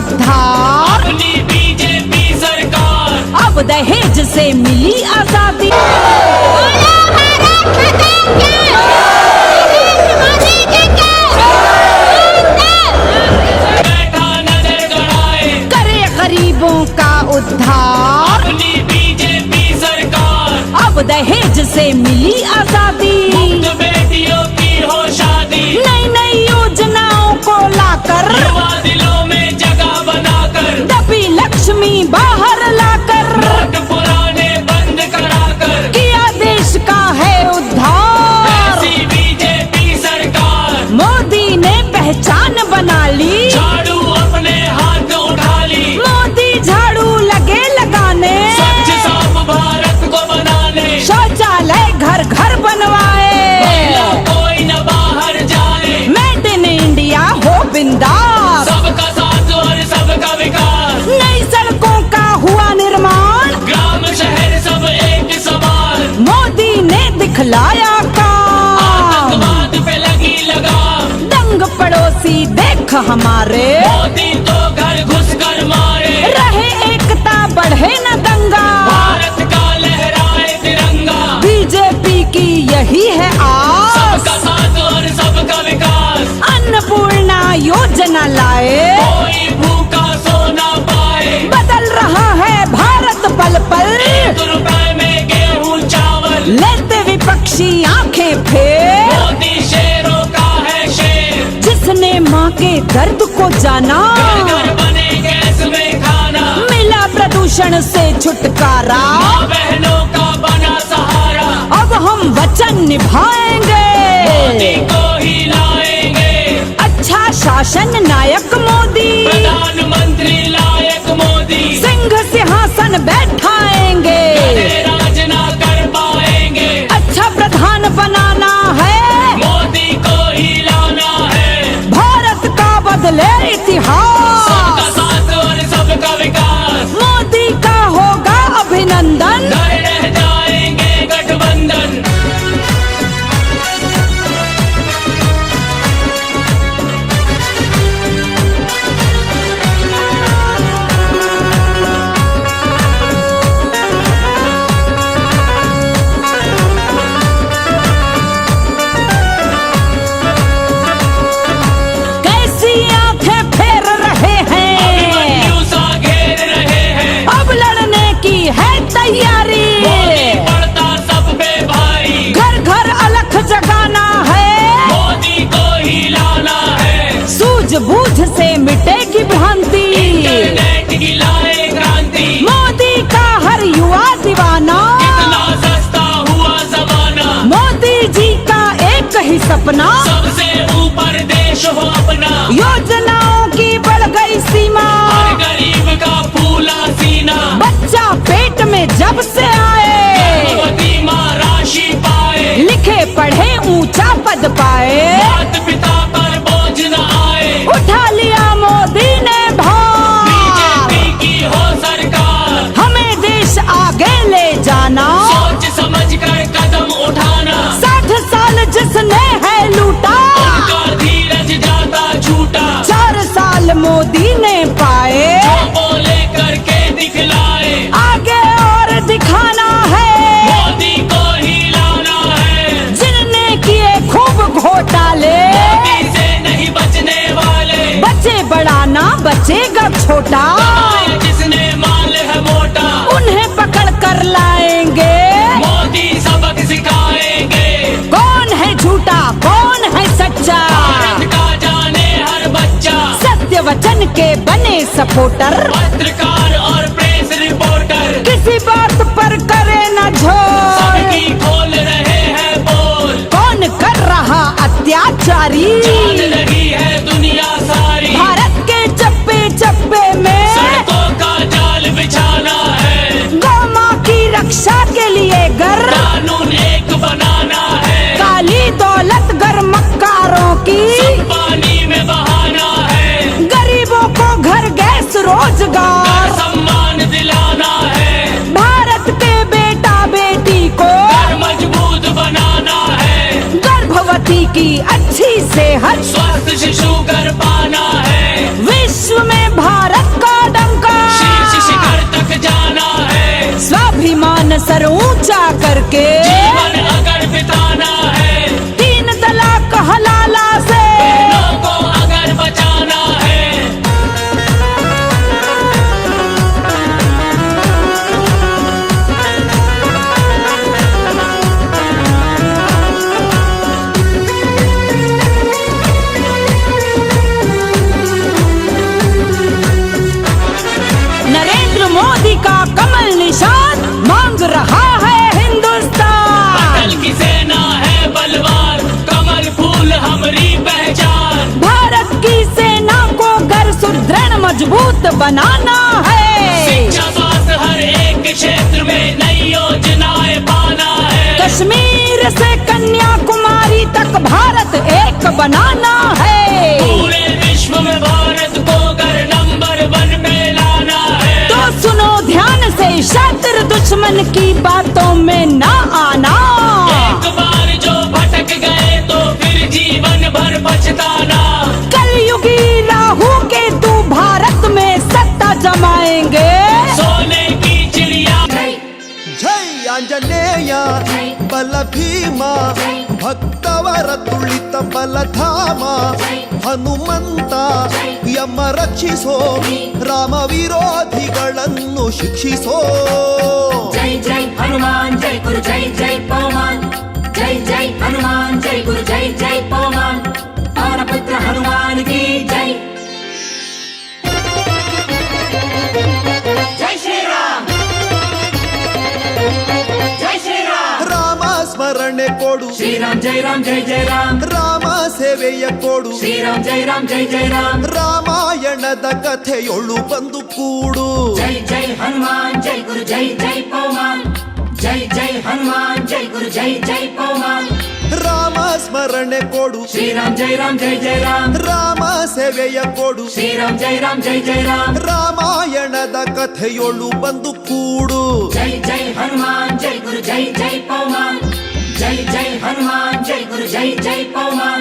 उद्धार, अपनी बीजेपी सरकार। अब दहेज से मिली आजादी। बैठा नजर गड़ाए, करे गरीबों का उद्धार, अपनी बीजेपी सरकार। अब दहेज से मिली आजादी। मुफ्त बेटियों की हो शादी, नई नई योजनाओं को लाकर, युवा दिलों में जगह बनाकर, दबी लक्ष्मी बाहर लाकर, नोट पुराने बंद कराकर, किया देश का है उद्धार। ऐसी बीजेपी सरकार। मोदी ने पहचान बना ली, झाड़ू अपने हाथ उठा ली, मोदी झाड़ू लगे लगाने, स्वच्छ साफ भारत को बनाने, शौचालय घर घर बनवाए, महिला कोई न बाहर जाए, मेड इन इंडिया हो बिंदास, सबका साथ और सबका विकास, नई सड़कों का हुआ निर्माण, ग्राम शहर सब एक समान, मोदी ने दिखलाया काम। आतंकवाद पे लगी लगाम, दंग पड़ोसी देख हमारे, मोदी तो घर घुस कर मारे, रहे एकता बढ़े न दंगा, भारत का लहराए तिरंगा, बीजेपी की यही है आस, सबका साथ और सबका विकास, अन्नपूर्णा योजना लाए, कोई भूखा सो ना पाए, बदल रहा है भारत पल पल, 1 रुपए में गेहूं चावल, लेते विपक्षी आंखें फेर, मोदी शेरों का है शेर, जिसने माँ के दर्द को जाना, घर बने गैस में खाना, मिला प्रदूषण से छुटकारा, माँ बहनों का बना सहारा, अब हम वचन निभाएंगे, मोदी को ही लाएंगे, अच्छा शासन नायक मोदी, प्रधानमंत्री लायक मोदी, सिंह सिंहासन बैठाएंगे, राज ना कर पाएंगे, अच्छा प्रधान बनाना है, मोदी को ही लाना है, भारत का बदले सबका इतिहास, साथ और सबका विकास, मोदी का होगा अभिनंदन, डरे रह जाएंगे गठबंधन। कैसी आंखें फेर रहे हैं, अभिमन्यु सा घेर रहे हैं, अब लड़ने की है तैयारी, मोदी पड़ता सब पे भारी, घर घर अलख जगाना है, मोदी को ही लाना है, सूझबूझ से मिटेगी भ्रांति, इंटरनेट की लाए क्रांति, मोदी का हर युवा दीवाना, कितना सस्ता हुआ जमाना, मोदी जी का एक ही सपना, सबसे ऊपर देश हो अपना, योजनाओं की बढ़ गई सीमा, हर गरीब का फूला सीना, बच्चा पेट में जब से आए, गर्भवती माँ राशि पाए, लिखे पढ़े ऊंचा पद पाए, माता पिता पर बोझ न आए, उठा लिया मोदी ने भार, बीजेपी की हो सरकार, हमें देश आगे ले जाना, सोच समझ कर कदम उठाना, 60 साल जिसने है लूटा, उनका धीरज जाता झूठा, 4 साल मोदी ने पाए, जो बोले करके दिखलाए, आगे और दिखाना है, मोदी को ही लाना है, जिनने किए खूब घोटाले, मोदी से नहीं बचने वाले, बचे बड़ा ना बचेगा छोटा, कमाए जिसने माल है मोटा, उन्हें पकड़ कर लाएंगे, मोदी सबक सिखाएंगे, कौन है झूठा कौन है सच्चा, भारत का जाने हर बच्चा, सत्य वचन के बने सपोर्टर, पत्रकार और प्रेस रिपोर्टर, किसी बात पर करे न झोल, सबकी खोल रहे हैं बोल, कौन कर रहा अत्याचारी, जान रही है दुनिया सारी, भारत के चप्पे चप्पे में सड़कों का जाल बिछाना है, गौ माँ की रक्षा के लिए घर, कानून एक बनाना है, काली दौलत गर मक्कारों की, सब पानी में बहाना है, गरीबों को घर गैस रोजगार, घर सम्मान दिलाना है, भारत के बेटा बेटी को घर मजबूत बनाना है, गर्भवती की अच्छी सेहत, स्वस्थ शिशु घर पाना है, विश्व में भारत मजबूत बनाना है। शिक्षा स्वास्थ्य हर एक क्षेत्र में नई योजनाएं पाना है। कश्मीर से कन्याकुमारी तक भारत एक बनाना है। पूरे विश्व में भारत को कर नंबर 1 पे लाना है। तो सुनो ध्यान से, शातिर दुश्मन की बातों में ना आना। एक बार जो भटक गए तो फिर जीवन भर पछताना। कलयुगी राहु केतु भारत में सत्ता जमाएंगे। सोने की चिड़िया जय आंजनेय बल भीम ಭಕ್ತವರ ತುಳಿತ ಬಲಧಾಮ ಹನುಮಂತ ಯಮ ರಕ್ಷಿಸೋ ರಾಮ ವಿರೋಧಿಗಳನ್ನು ಶಿಕ್ಷಿಸೋ जय जय हनुमान जय गुरु जय जय पवन जय जय हनुमान जय गुरु जय जय पवन पवन पुत्र हनुमान की जय। जय श्री राम जय श्री राम। ರಾಮ ಸ್ಮರಣೆ ಕೊಡು श्री राम जय राम जय जय राम। ರಾಮ ಸೇವೆಯ ಕೊಡು श्री राम जय राम जय जय राम। ರಾಮಾಯಣದ ಕಥೆಯೊಳು ಬಂದು ಕೂಡು जय जय हनुमान जय गुरु जय जय पवन जय जय हनुमान जय गुरु जय जय पवन। ರಾಮ ಸ್ಮರಣೆ ಕೊಡು श्री राम जय राम जय जय राम। ರಾಮ ಸೇವೆಯ ಕೊಡು श्री राम जय राम जय जय राम। ರಾಮಾಯಣದ ಕಥೆಯೊಳು ಬಂದು ಕೂಡು जय जय हनुमान जय गुरु जय जय पवन जय जय हनुमान जय गुरु जय जय पवन।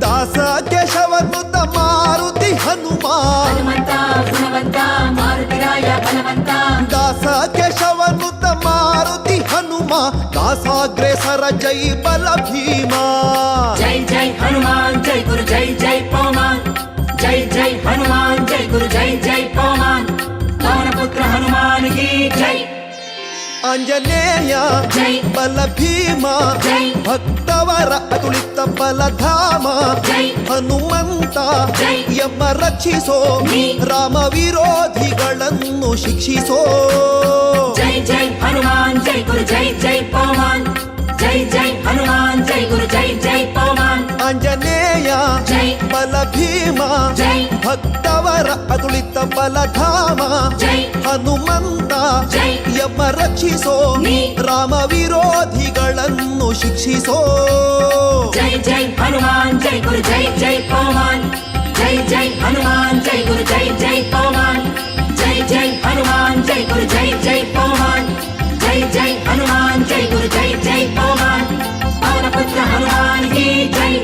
ದಾಸ ಕೇಶವನುತ ಮಾರುತಿ ಹನುಮ हनुमंत गुणवंत मारुतिराय बलवंत। ದಾಸ ಕೇಶವನುತ ಮಾರುತಿ ಹನುಮ ದಾಸಾಗ್ರೇಸರ ಜೈ ಬಲ ಭೀಮ जय जय हनुमान जय गुरु जय जय पवन जय जय हनुमान जय गुरु जय जय पवन पवन पुत्र हनुमान की जय। ಆಂಜನೇಯ जय ಬಲ ಭೀಮ जय ಭಕ್ತವರ ಅತುಳಿತ ಬಲಧಾಮ जय ಹನುಮಂತ ಜೈ. ಯಮ ರಕ್ಷಿಸೋ ನೀ. ರಾಮ ವಿರೋಧಿಗಳನ್ನು ಶಿಕ್ಷಿಸೋ जय जय हनुमान जय गुरु जय जय पवन जय जय हनुमान जय गुरु जय जय पवन। ಆಂಜನೇಯ जय ಬಲ ಭೀಮ जय ಭಕ್ತವರ ಅತುಳಿತ ಬಲಧಾಮ जय ಹನುಮಂತ ಜೈ. ಯಮ ರಕ್ಷಿಸೋ ನೀ. ರಾಮ ವಿರೋಧಿಗಳನ್ನು ಶಿಕ್ಷಿಸೋ जय जय हनुमान जय गुरु जय जय पवन जय जय हनुमान जय गुरु जय जय पवन जय जय हनुमान जय गुरु जय जय पवन जय जय हनुमान जय गुरु जय जय पवन पवन पुत्र हनुमान की जय।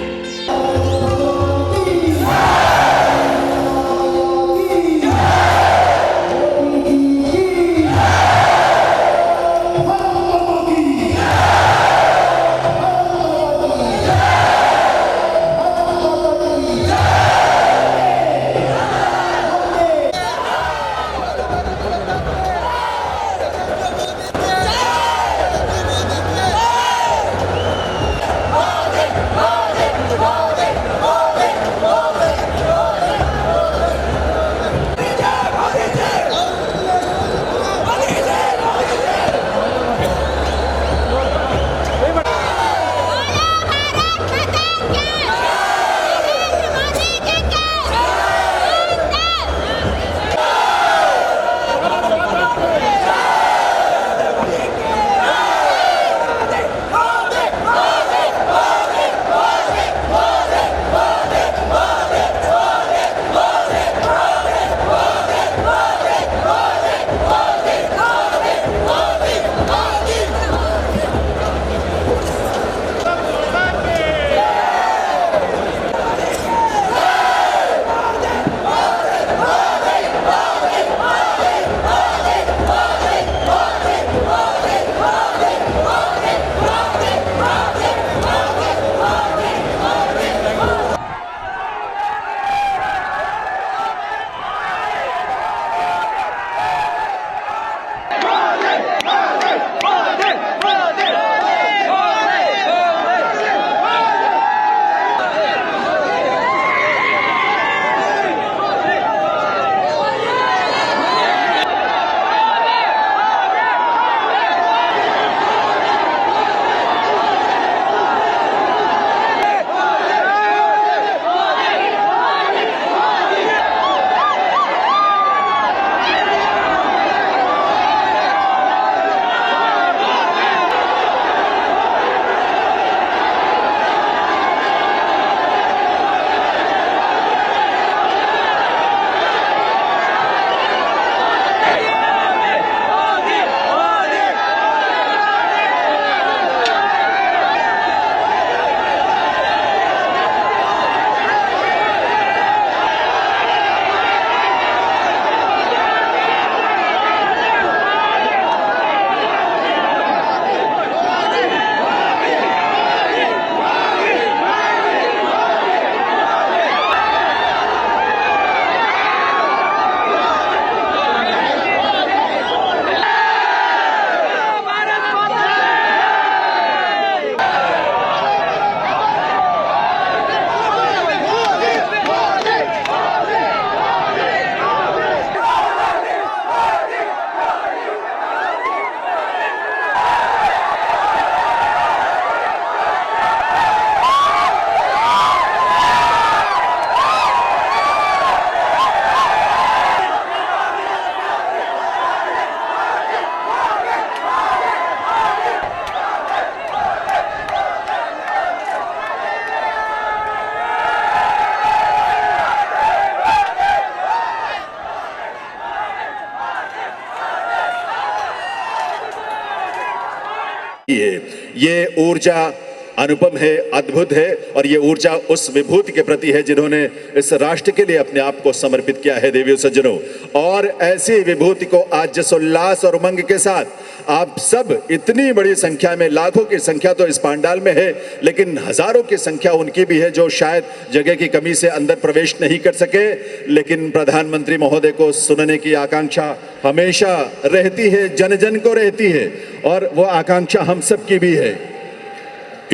ये ऊर्जा अनुपम है, अद्भुत है और ये ऊर्जा उस विभूति के प्रति है जिन्होंने इस राष्ट्र के लिए अपने आप को समर्पित किया है। देवियों सज्जनों, और ऐसी विभूति को आज जिस उल्लास और उमंग के साथ आप सब इतनी बड़ी संख्या में, लाखों की संख्या तो इस पांडाल में है, लेकिन हजारों की संख्या उनकी भी है जो शायद जगह की कमी से अंदर प्रवेश नहीं कर सके, लेकिन प्रधानमंत्री महोदय को सुनने की आकांक्षा हमेशा रहती है, जन जन को रहती है और वो आकांक्षा हम सब की भी है।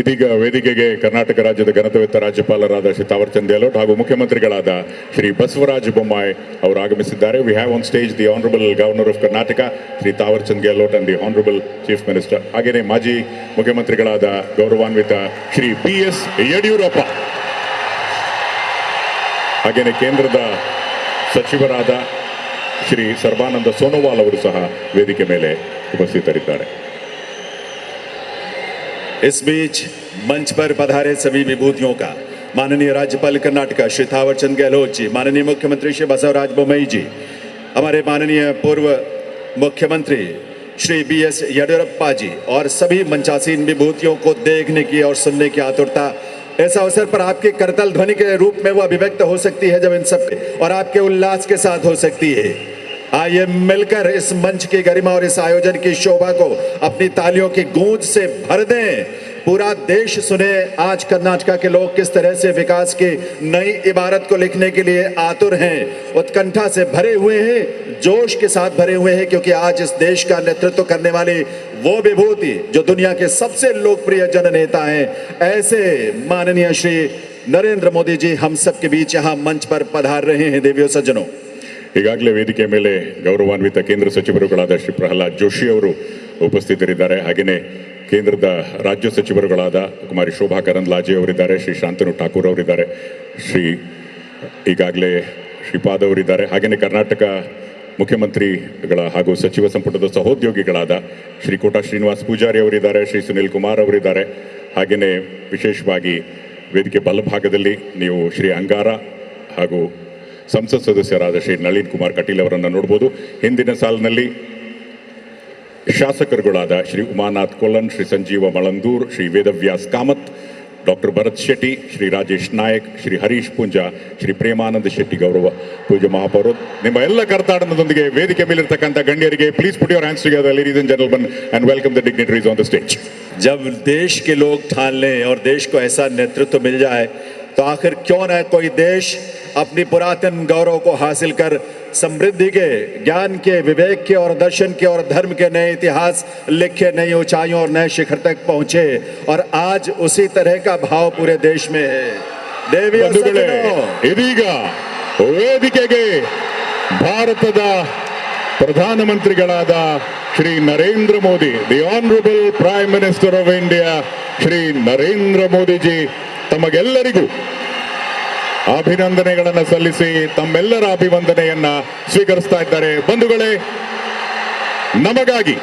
ಇದೀಗ ವೇದಿಕೆಗೆ ಕರ್ನಾಟಕ ರಾಜ್ಯದ ಘನತೆವೆತ್ತ ರಾಜ್ಯಪಾಲರಾದ ಶ್ರೀ ತಾವರ್ಚಂದ್ ಗೆಹ್ಲೋಟ್ ಹಾಗೂ ಮುಖ್ಯಮಂತ್ರಿಗಳಾದ ಶ್ರೀ ಬಸವರಾಜ ಬೊಮ್ಮಾಯಿ ಅವರು ಆಗಮಿಸಿದ್ದಾರೆ. We have on stage the honourable governor of Karnataka Shri Thaawarchand Gehlot and the honourable chief minister. ಹಾಗೆಯೇ ಮಾಜಿ ಮುಖ್ಯಮಂತ್ರಿಗಳಾದ ಗೌರವಾನ್ವಿತ ಶ್ರೀ BS ಯಡಿಯೂರಪ್ಪ, ಹಾಗೆಯೇ ಕೇಂದ್ರದ ಸಚಿವರಾದ ಶ್ರೀ ಸರ್ಬಾನಂದ ಸೋನೋವಾಲ್ ಅವರು ಸಹ ವೇದಿಕೆ ಮೇಲೆ ಉಪಸ್ಥಿತರಿದ್ದಾರೆ. इस बीच मंच पर पधारे सभी विभूतियों का माननीय राज्यपाल कर्नाटक श्री थावरचंद गहलोत जी, माननीय मुख्यमंत्री श्री बसवराज बोम्मई जी, हमारे माननीय पूर्व मुख्यमंत्री श्री BS येडियुरप्पा जी और सभी मंचासीन विभूतियों को देखने की और सुनने की आतुरता इस अवसर पर आपके करतल ध्वनि के रूप में वो अभिव्यक्त हो सकती है जब इन सब और आपके उल्लास के साथ हो सकती है। आइए मिलकर इस मंच की गरिमा और इस आयोजन की शोभा को अपनी तालियों की गूंज से भर दें। पूरा देश सुने आज कर्नाटक के लोग किस तरह से विकास की नई इबारत को लिखने के लिए आतुर हैं, उत्कंठा से भरे हुए हैं, जोश के साथ भरे हुए हैं, क्योंकि आज इस देश का नेतृत्व करने वाली वो विभूति जो दुनिया के सबसे लोकप्रिय जननेता हैं, ऐसे माननीय श्री नरेंद्र मोदी जी हम सब के बीच यहाँ मंच पर पधार रहे हैं। देवियों सज्जनों, ಈಗಾಗಲೇ ವೇದಿಕೆ ಮೇಲೆ ಗೌರವಾನ್ವಿತ ಕೇಂದ್ರ ಸಚಿವರುಗಳಾದ ಶ್ರೀ ಪ್ರಹ್ಲಾದ್ ಜೋಶಿ ಅವರು ಉಪಸ್ಥಿತರಿದ್ದಾರೆ. ಹಾಗೆಯೇ ಕೇಂದ್ರದ ರಾಜ್ಯ ಸಚಿವರುಗಳಾದ ಕುಮಾರಿ ಶೋಭಾ ಕರಂದ್ಲಾಜೆ ಅವರಿದ್ದಾರೆ, ಶ್ರೀ ಶಾಂತನು ಠಾಕೂರ್ ಅವರಿದ್ದಾರೆ, ಈಗಾಗಲೇ ಶ್ರೀಪಾದ್ ಅವರಿದ್ದಾರೆ. ಹಾಗೆಯೇ ಕರ್ನಾಟಕ ಮುಖ್ಯಮಂತ್ರಿಗಳ ಹಾಗೂ ಸಚಿವ ಸಂಪುಟದ ಸಹೋದ್ಯೋಗಿಗಳಾದ ಶ್ರೀ ಕೋಟಾ ಶ್ರೀನಿವಾಸ್ ಪೂಜಾರಿ ಅವರಿದ್ದಾರೆ, ಶ್ರೀ ಸುನಿಲ್ ಕುಮಾರ್ ಅವರಿದ್ದಾರೆ. ಹಾಗೆಯೇ ವಿಶೇಷವಾಗಿ ವೇದಿಕೆ ಬಲಭಾಗದಲ್ಲಿ ನೀವು ಶ್ರೀ ಅಂಗಾರ ಹಾಗೂ ಸಂಸತ್ ಸದಸ್ಯರಾದ ಶ್ರೀ ನಳಿನ್ ಕುಮಾರ್ ಕಟೀಲ್ ಅವರನ್ನು ನೋಡಬಹುದು. ಹಿಂದಿನ ಸಾಲಿನಲ್ಲಿ ಶಾಸಕರುಗಳಾದ ಶ್ರೀ ಉಮಾನಾಥ್ ಕೊಲ್ಲನ್, ಶ್ರೀ ಸಂಜೀವ ಮಳಂದೂರ್, ಶ್ರೀ ವೇದವ್ಯಾಸ್ ಕಾಮತ್, ಡಾಕ್ಟರ್ ಭರತ್ ಶೆಟ್ಟಿ, ಶ್ರೀ ರಾಜೇಶ್ ನಾಯಕ್, ಶ್ರೀ ಹರೀಶ್ ಪುಂಜಾ, ಶ್ರೀ ಪ್ರೇಮಾನಂದ ಶೆಟ್ಟಿ ಗೌರವ ಪೂಜ್ಯ ಮಹಾಪೌರ, ನಿಮ್ಮ ಎಲ್ಲ ಕರ್ತಾಡನದೊಂದಿಗೆ ವೇದಿಕೆ ಮೇಲಿರ್ತಕ್ಕಂಥ ಗಣ್ಯರಿಗೆ please put your hands together ladies and gentleman and welcome the dignitaries on the stage. जब देश के लोग ठान लें और देश को ऐसा नेतृत्व मिल जाए तो आखिर क्यों न कोई देश अपनी पुरातन गौरव को हासिल कर समृद्धि के, ज्ञान के, विवेक के और दर्शन के और धर्म के नए इतिहास लिखे, नई ऊंचाइयों और नए शिखर तक पहुंचे। और आज उसी तरह का भाव पूरे देश में है। देवी ಇದೀಗ ವೇದಿಕೆಗೆ ಭಾರತದ ಪ್ರಧಾನಮಂತ್ರಿಗಳಾದ Shri Narendra Modi, the honourable prime minister of India Shri Narendra Modiji ತಮಗೆಲ್ಲರಿಗೂ ಅಭಿನಂದನೆಗಳನ್ನು ಸಲ್ಲಿಸಿ ತಮ್ಮೆಲ್ಲರ ಅಭಿವಂದನೆಯನ್ನ ಸ್ವೀಕರಿಸ್ತಾ ಇದ್ದಾರೆ. ಬಂಧುಗಳೇ, ನಮಗಾಗಿ,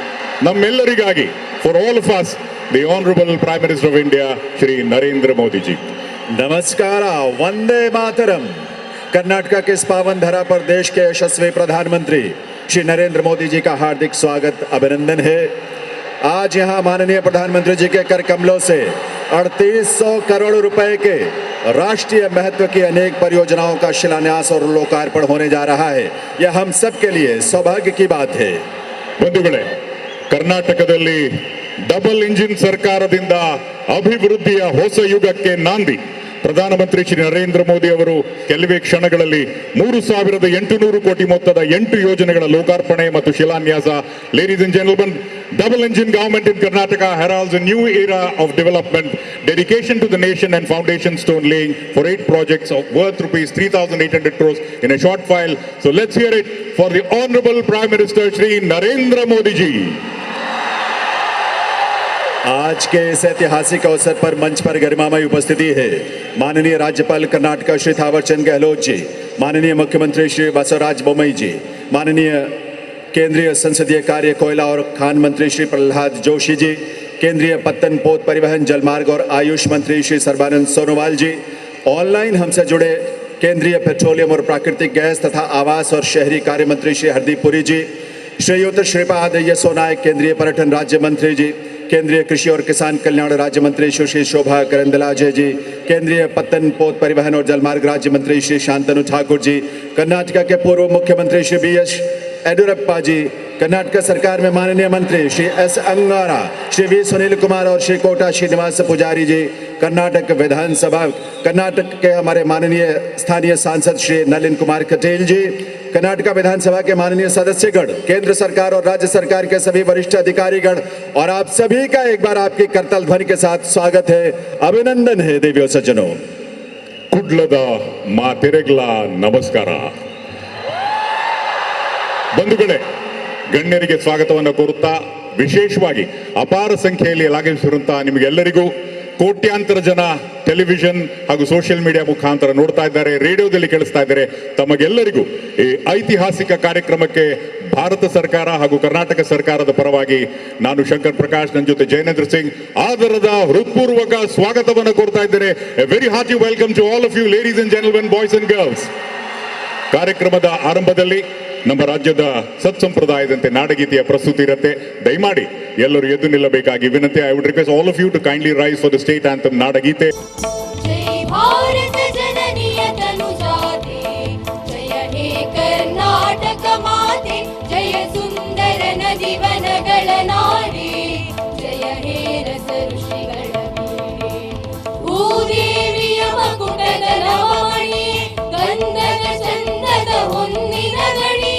ನಮ್ಮೆಲ್ಲರಿಗಾಗಿ, for all of us, the honourable prime minister of India Shri Narendra Modiji. नमस्कार, वंदे मातरम। कर्नाटक के इस पावन धरा पर देश के यशस्वी प्रधानमंत्री श्री नरेंद्र मोदी जी का हार्दिक स्वागत, अभिनंदन है। आज यहाँ माननीय प्रधानमंत्री जी के कर कमलों से 3800 करोड़ रुपए के राष्ट्रीय महत्व की अनेक परियोजनाओं का शिलान्यास और लोकार्पण होने जा रहा है। यह हम सब के लिए सौभाग्य की बात है। ಬಂಧುಗಳೇ, ಕರ್ನಾಟಕದಲ್ಲಿ ಡಬಲ್ ಇಂಜಿನ್ ಸರ್ಕಾರದಿಂದ ಅಭಿವೃದ್ಧಿಯ ಹೊಸ ಯುಗಕ್ಕೆ ನಾಂದಿ ಪ್ರಧಾನಮಂತ್ರಿ ಶ್ರೀ ನರೇಂದ್ರ ಮೋದಿ ಅವರು ಕೆಲವೇ ಕ್ಷಣಗಳಲ್ಲಿ 3800 ಕೋಟಿ ಮೊತ್ತದ 8 ಯೋಜನೆಗಳ ಲೋಕಾರ್ಪಣೆ ಮತ್ತು ಶಿಲಾನ್ಯಾಸ. Ladies and gentleman, double engine government in Karnataka heralds a new era of development, dedication to the nation and foundation stone laying for 8 projects of worth rupees 3,800 crores in a short while. So let's hear it for the honorable Prime Minister Shri Narendra Modi ji. आज के इस ऐतिहासिक अवसर पर मंच पर गरिमामय उपस्थिति है माननीय राज्यपाल कर्नाटक श्री थावरचंद गहलोत जी, माननीय मुख्यमंत्री श्री बसवराज बोम्मई जी, माननीय केंद्रीय संसदीय कार्य, कोयला और खान मंत्री श्री प्रहलाद जोशी जी, केंद्रीय पत्तन पोत परिवहन, जलमार्ग और आयुष मंत्री श्री सर्बानंद सोनोवाल जी, ऑनलाइन हमसे जुड़े केंद्रीय पेट्रोलियम और प्राकृतिक गैस तथा आवास और शहरी कार्य मंत्री श्री हरदीप पुरी जी, श्रीयुत श्रीपाद यसो नायक केंद्रीय पर्यटन राज्य मंत्री जी, केंद्रीय कृषि और किसान कल्याण राज्य मंत्री सुश्री शोभा करंदलाजे जी, केंद्रीय पत्तन पोत परिवहन और जलमार्ग राज्य मंत्री श्री शांतनु ठाकुर जी, कर्नाटक के पूर्व मुख्यमंत्री श्री BS येडियुरप्पा जी, कर्नाटक सरकार में माननीय मंत्री श्री S अंगारा, श्री V सुनील कुमार और श्री कोटा श्रीनिवास पुजारी जी, कर्नाटक विधानसभा कर्नाटक के हमारे माननीय स्थानीय सांसद श्री नलिन कुमार कटेल जी, कर्नाटक विधानसभा के माननीय सदस्यगण, केंद्र सरकार और राज्य सरकार के सभी वरिष्ठ अधिकारीगण और आप सभी का एक बार आपकी करताल ध्वनि के साथ स्वागत है, अभिनंदन है देवियों सज्जनों। ಕುಡ್ಲದ ಮಾತೆರೆಗ್ಲ ನಮಸ್ಕಾರ. ಬಂಧುಗಳೇ, ಗಣ್ಯರಿಗೆ ಸ್ವಾಗತವನ್ನು ಕೋರುತ್ತಾ ವಿಶೇಷವಾಗಿ ಅಪಾರ ಸಂಖ್ಯೆಯಲ್ಲಿ ಆಗಮಿಸಿರುವಂತಹ ನಿಮಗೆಲ್ಲರಿಗೂ ಕೋಟ್ಯಾಂತರ ಜನ ಟೆಲಿವಿಷನ್ ಹಾಗೂ ಸೋಷಿಯಲ್ ಮೀಡಿಯಾ ಮುಖಾಂತರ ನೋಡ್ತಾ ಇದ್ದಾರೆ, ರೇಡಿಯೋದಲ್ಲಿ ಕೇಳಿಸ್ತಾ ಇದ್ದಾರೆ. ತಮಗೆಲ್ಲರಿಗೂ ಈ ಐತಿಹಾಸಿಕ ಕಾರ್ಯಕ್ರಮಕ್ಕೆ ಭಾರತ ಸರ್ಕಾರ ಹಾಗೂ ಕರ್ನಾಟಕ ಸರ್ಕಾರದ ಪರವಾಗಿ ನಾನು ಶಂಕರ್ ಪ್ರಕಾಶ್, ನನ್ನ ಜೊತೆ ಜೈನೇಂದ್ರ ಸಿಂಗ್ ಆದರದ ಹೃತ್ಪೂರ್ವಕ ಸ್ವಾಗತವನ್ನು ಕೋರ್ತಾ ಇದ್ದೇನೆ. A very hearty welcome to all of you ladies and gentlemen, boys and girls. ಕಾರ್ಯಕ್ರಮದ ಆರಂಭದಲ್ಲಿ ನಮ್ಮ ರಾಜ್ಯದ ಸತ್ಸಂಪ್ರದಾಯದಂತೆ ನಾಡಗೀತೆಯ ಪ್ರಸ್ತುತಿ ಇರುತ್ತೆ. ದಯಮಾಡಿ ಎಲ್ಲರೂ ಎದ್ದು ನಿಲ್ಲಬೇಕಾಗಿ ವಿನಂತಿ. I would request all of you to kindly rise for the state anthem ನಾಡಗೀತೆ. जय भारत जननीय तनुजाते, जय हे कर्नाटक माते, जय सुंदर नदी वनಗಳ ನಾಡಿ, जय हे रस ಋಷಿಗಳ ವೀಣೆ, ಭೂದೇವಿಯ ಮಕುಟದ ನವಮಣಿ, ಗಂಧದ ಚಂದದ ಹೊನ್ನಿನ ಗಣಿ,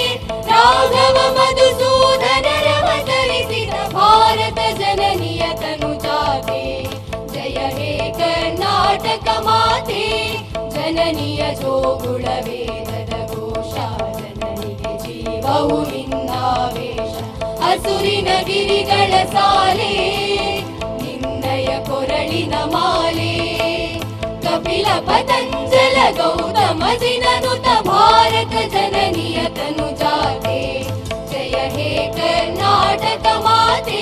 ರಾಘವ ಮಧುಸೂದನರ ಅವತರಿಸಿದ ಭಾರತ ಜನನಿಯ ತನುಜಾತೆ, ಜಯ ಹೇ ಕರ್ನಾಟಕ ಮಾತೆ, ಜನನಿಯ ಜೋಗುಳ ವೇದದ ಘೋಷ, ಜನನಿಗೆ ಜೀವವು ನಿನ್ನಾವೇಶ, ಹಸುರಿನ ಗಿರಿಗಳ ಸಾಲೆ, ನಿನ್ನಯ ಕೊರಳಿನ ಮಾಲೆ, ಕಪಿಲ ಪತಂಜಲ ಗೌತಮ ಜಿನನುತ ಭಾರತ ಜನನಿಯ ತನುಜಾತೆ, ಜಯ ಹೇ ಕರ್ನಾಟಕ ಮಾತೆ,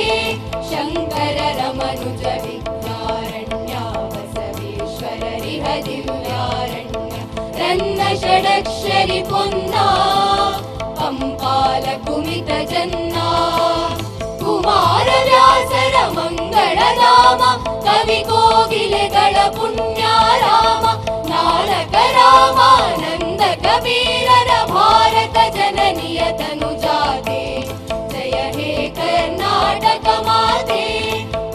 ಶಂಕರ ರಮನುಜ ವಿದ್ಯಾರಣ್ಯ, ಬಸವೇಶ್ವರ ರಿಹ ದಿವ್ಯಾರಣ್ಯ, ರನ್ನ ಷಡಕ್ಷರಿ ಪೊನ್ನ, ಪಂಪಾಲ ಕುಮಿತ ಜನ್ನ, ಕುಮಾರ ವ್ಯಾಸರ ಮಂಗಳಧಾಮ, ಕವಿ ಕೋಗಿಲೆಗಳ ಪುಣ್ಯಾರಾಮ, ನಾನಕ ರಾಮಾನಂದ ಕಬೀರರ ಭಾರತ ಜನನಿಯ ತನುಜಾತೆ, ಜಯ ಹೇ ಕರ್ನಾಟಕ ಮಾತೆ,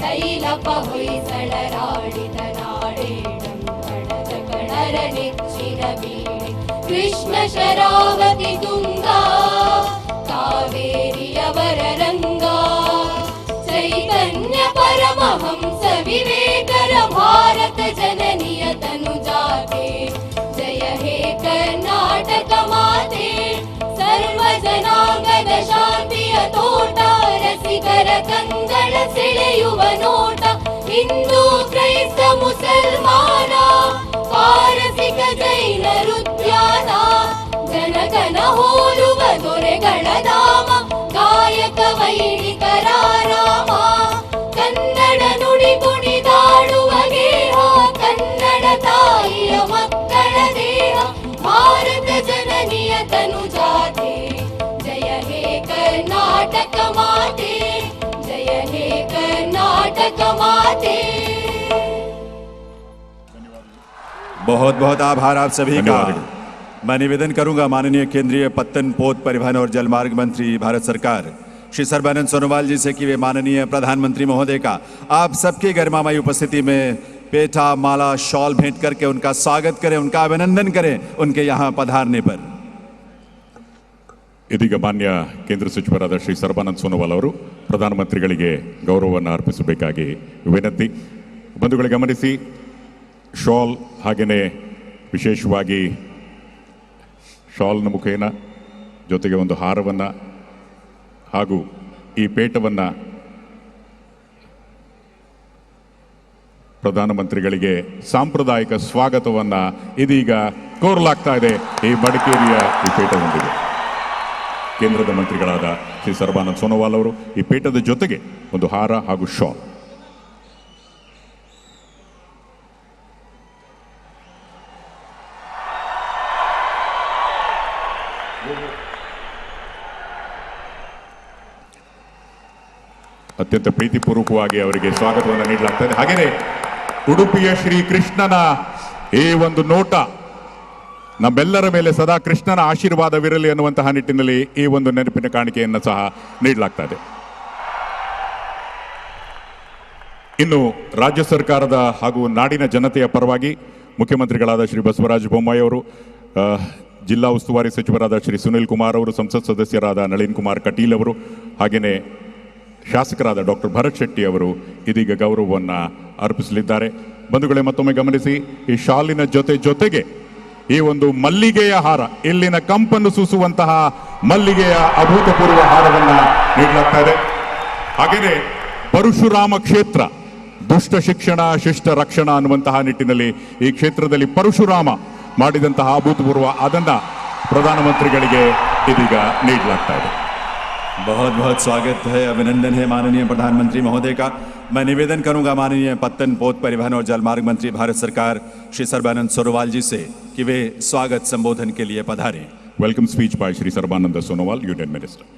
ತೈಲಪ ಹೊಯ್ಸಳರಾಡಿದ ನಾಡೇಡಂ ಕಣಜ ಕಣರ ನೆಚ್ಚಿನ ಬೀಡೆ, ಕೃಷ್ಣ ಶರಾವತಿ ತುಂಗ, ಕಾವೇರಿಯವರ ರಂಗ, ಚೈತನ್ಯ ಪರಮಹಂಸ ವಿವೇಕರ ಭಾರತ ಜನನಿಯ ತನುಜಾತೆ, ಜಯ ಹೇ ಕರ್ನಾಟಕ ಮಾತೆ, ಸರ್ವ ಜನಾಂಗದ ಶಾಂತಿಯ ತೋಟ, ರಸಿಕರ ಕಂಗಳ ಸೆಳೆಯುವ ನೋಟ, ಹಿಂದೂ ಕ್ರೈಸ್ತ ಮುಸಲ್ಮಾನ, ಪಾರಸಿಕ ಜೈನರ ಉದ್ಯಾನ, ಜನಗಣ ಹೋಲುವ ದೊರೆಗಳ ಧಾಮ, ಗಾಯಕ ವೈಣಿಕರ ರಾಮ, ಕನ್ನಡ ನುಡಿ ಕುಣಿದಾಡುವ ಗೇಹ, ಕನ್ನಡ ತಾಯಿಯ ಮಕ್ಕಳ ದೇಹ, ಭಾರತ ಜನನಿಯ ತನುಜಾತೆ, ಜಯ ಹೇ ಕರ್ನಾಟಕ ಮಾತೆ, ಜಯ ಹೇ ಕರ್ನಾಟಕ ಮಾತೆ. बहुत बहुत आभार आप सभी का. मैं निवेदन करूंगा माननीय केंद्रीय पत्तन पोत परिवहन और जलमार्ग मंत्री भारत सरकार श्री सर्बानंद सोनोवाल जी से कि वे माननीय प्रधानमंत्री महोदय का आप सबकी गरिमामयी उपस्थिति में पेठा, माला, शॉल भेंट करके उनका स्वागत करें, उनका अभिनंदन करें उनके यहाँ पधारने पर. ಇದೀಗ ಮಾನ್ಯ ಕೇಂದ್ರ ಸಚಿವರಾದ ಶ್ರೀ ಸರ್ಬಾನಂದ್ ಸೋನೋವಾಲ್ ಅವರು ಪ್ರಧಾನಮಂತ್ರಿಗಳಿಗೆ ಗೌರವವನ್ನು ಅರ್ಪಿಸಬೇಕಾಗಿ ವಿನಂತಿ. ಬಂಧುಗಳೇ ಗಮನಿಸಿ, ಶಾಲ್ ಹಾಗೆಯೇ ವಿಶೇಷವಾಗಿ ಶಾಲ್ನ ಮುಖೇನ ಜೊತೆಗೆ ಒಂದು ಹಾರವನ್ನು ಹಾಗೂ ಈ ಪೇಟವನ್ನು ಪ್ರಧಾನಮಂತ್ರಿಗಳಿಗೆ ಸಾಂಪ್ರದಾಯಿಕ ಸ್ವಾಗತವನ್ನು ಇದೀಗ ಕೋರಲಾಗ್ತಾ ಇದೆ. ಈ ಮಡಿಕೇರಿಯ ಈ ಪೇಟದೊಂದಿಗೆ ಕೇಂದ್ರದ ಮಂತ್ರಿಗಳಾದ ಶ್ರೀ ಸರ್ಬಾನಂದ್ ಸೋನೋವಾಲ್ ಅವರು ಈ ಪೇಟದ ಜೊತೆಗೆ ಒಂದು ಹಾರ ಹಾಗೂ ಶಾಲ್. ಅತ್ಯಂತ ಪ್ರೀತಿಪೂರ್ವಕವಾಗಿ ಅವರಿಗೆ ಸ್ವಾಗತವನ್ನು ನೀಡಲಾಗ್ತದೆ. ಹಾಗೆಯೇ ಉಡುಪಿಯ ಶ್ರೀ ಕೃಷ್ಣನ ಈ ಒಂದು ನೋಟ ನಮ್ಮೆಲ್ಲರ ಮೇಲೆ ಸದಾ ಕೃಷ್ಣನ ಆಶೀರ್ವಾದವಿರಲಿ ಅನ್ನುವಂತಹ ನಿಟ್ಟಿನಲ್ಲಿ ಈ ಒಂದು ನೆನಪಿನ ಕಾಣಿಕೆಯನ್ನು ಸಹ ನೀಡಲಾಗ್ತದೆ. ಇನ್ನು ರಾಜ್ಯ ಸರ್ಕಾರದ ಹಾಗೂ ನಾಡಿನ ಜನತೆಯ ಪರವಾಗಿ ಮುಖ್ಯಮಂತ್ರಿಗಳಾದ ಶ್ರೀ ಬಸವರಾಜ ಬೊಮ್ಮಾಯಿ ಅವರು, ಜಿಲ್ಲಾ ಉಸ್ತುವಾರಿ ಸಚಿವರಾದ ಶ್ರೀ ಸುನಿಲ್ ಕುಮಾರ್ ಅವರು, ಸಂಸತ್ ಸದಸ್ಯರಾದ ನಳಿನ್ ಕುಮಾರ್ ಕಟೀಲ್ ಅವರು, ಹಾಗೆಯೇ ಶಾಸಕರಾದ ಡಾಕ್ಟರ್ ಭರತ್ ಶೆಟ್ಟಿ ಅವರು ಇದೀಗ ಗೌರವವನ್ನು ಅರ್ಪಿಸಲಿದ್ದಾರೆ. ಬಂಧುಗಳೇ, ಮತ್ತೊಮ್ಮೆ ಗಮನಿಸಿ, ಈ ಶಾಲಿನ ಜೊತೆಗೆ ಈ ಒಂದು ಮಲ್ಲಿಗೆಯ ಹಾರ, ಇಲ್ಲಿನ ಕಂಪನ್ನು ಸೂಸುವಂತಹ ಮಲ್ಲಿಗೆಯ ಅಭೂತಪೂರ್ವ ಹಾರವನ್ನು ನೀಡಲಾಗ್ತಾ ಇದೆ. ಹಾಗೆಯೇ ಪರಶುರಾಮ ಕ್ಷೇತ್ರ ದುಷ್ಟ ಶಿಕ್ಷಣ ಶಿಷ್ಟ ರಕ್ಷಣಾ ಅನ್ನುವಂತಹ ನಿಟ್ಟಿನಲ್ಲಿ ಈ ಕ್ಷೇತ್ರದಲ್ಲಿ ಪರಶುರಾಮ ಮಾಡಿದಂತಹ ಅಭೂತಪೂರ್ವ ಅದನ್ನ ಪ್ರಧಾನಮಂತ್ರಿಗಳಿಗೆ ಇದೀಗ ನೀಡಲಾಗ್ತಾ ಇದೆ. बहुत बहुत स्वागत है, अभिनंदन है माननीय प्रधानमंत्री महोदय का. मैं निवेदन करूंगा माननीय पत्तन पोत परिवहन और जलमार्ग मंत्री भारत सरकार श्री सर्बानंद सोनोवाल जी से कि वे स्वागत संबोधन के लिए पधारें. Welcome speech by Shri Sarbananda Sonowal, union minister.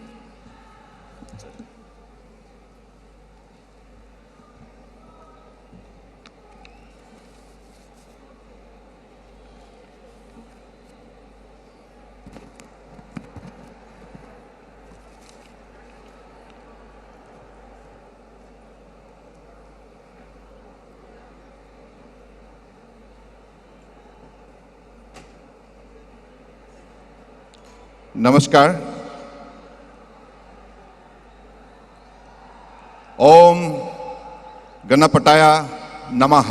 नमस्कार. ओम गणपताय नमः.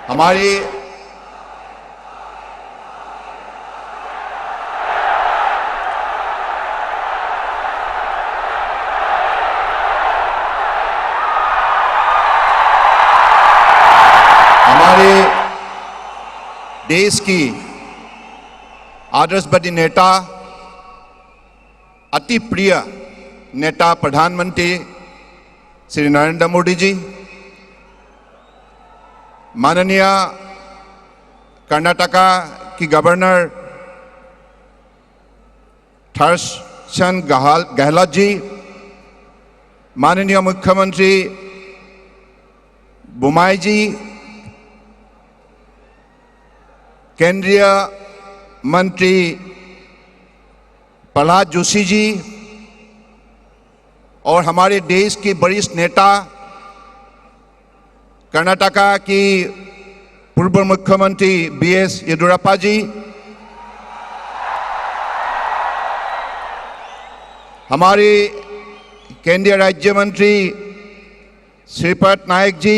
हमारी देश की आदर्शवादी नेता, अति प्रिय नेता प्रधानमंत्री श्री नरेंद्र मोदी जी, माननीय कर्नाटका की गवर्नर थरसन गहलोत जी, माननीय मुख्यमंत्री बोम्माई जी, केंद्रीय मंत्री प्रहलाद जोशी जी और हमारे देश की वरिष्ठ नेता कर्नाटका की पूर्व मुख्यमंत्री बीएस येदियुरप्पा जी, हमारे केंद्रीय राज्य मंत्री श्रीपद नायक जी,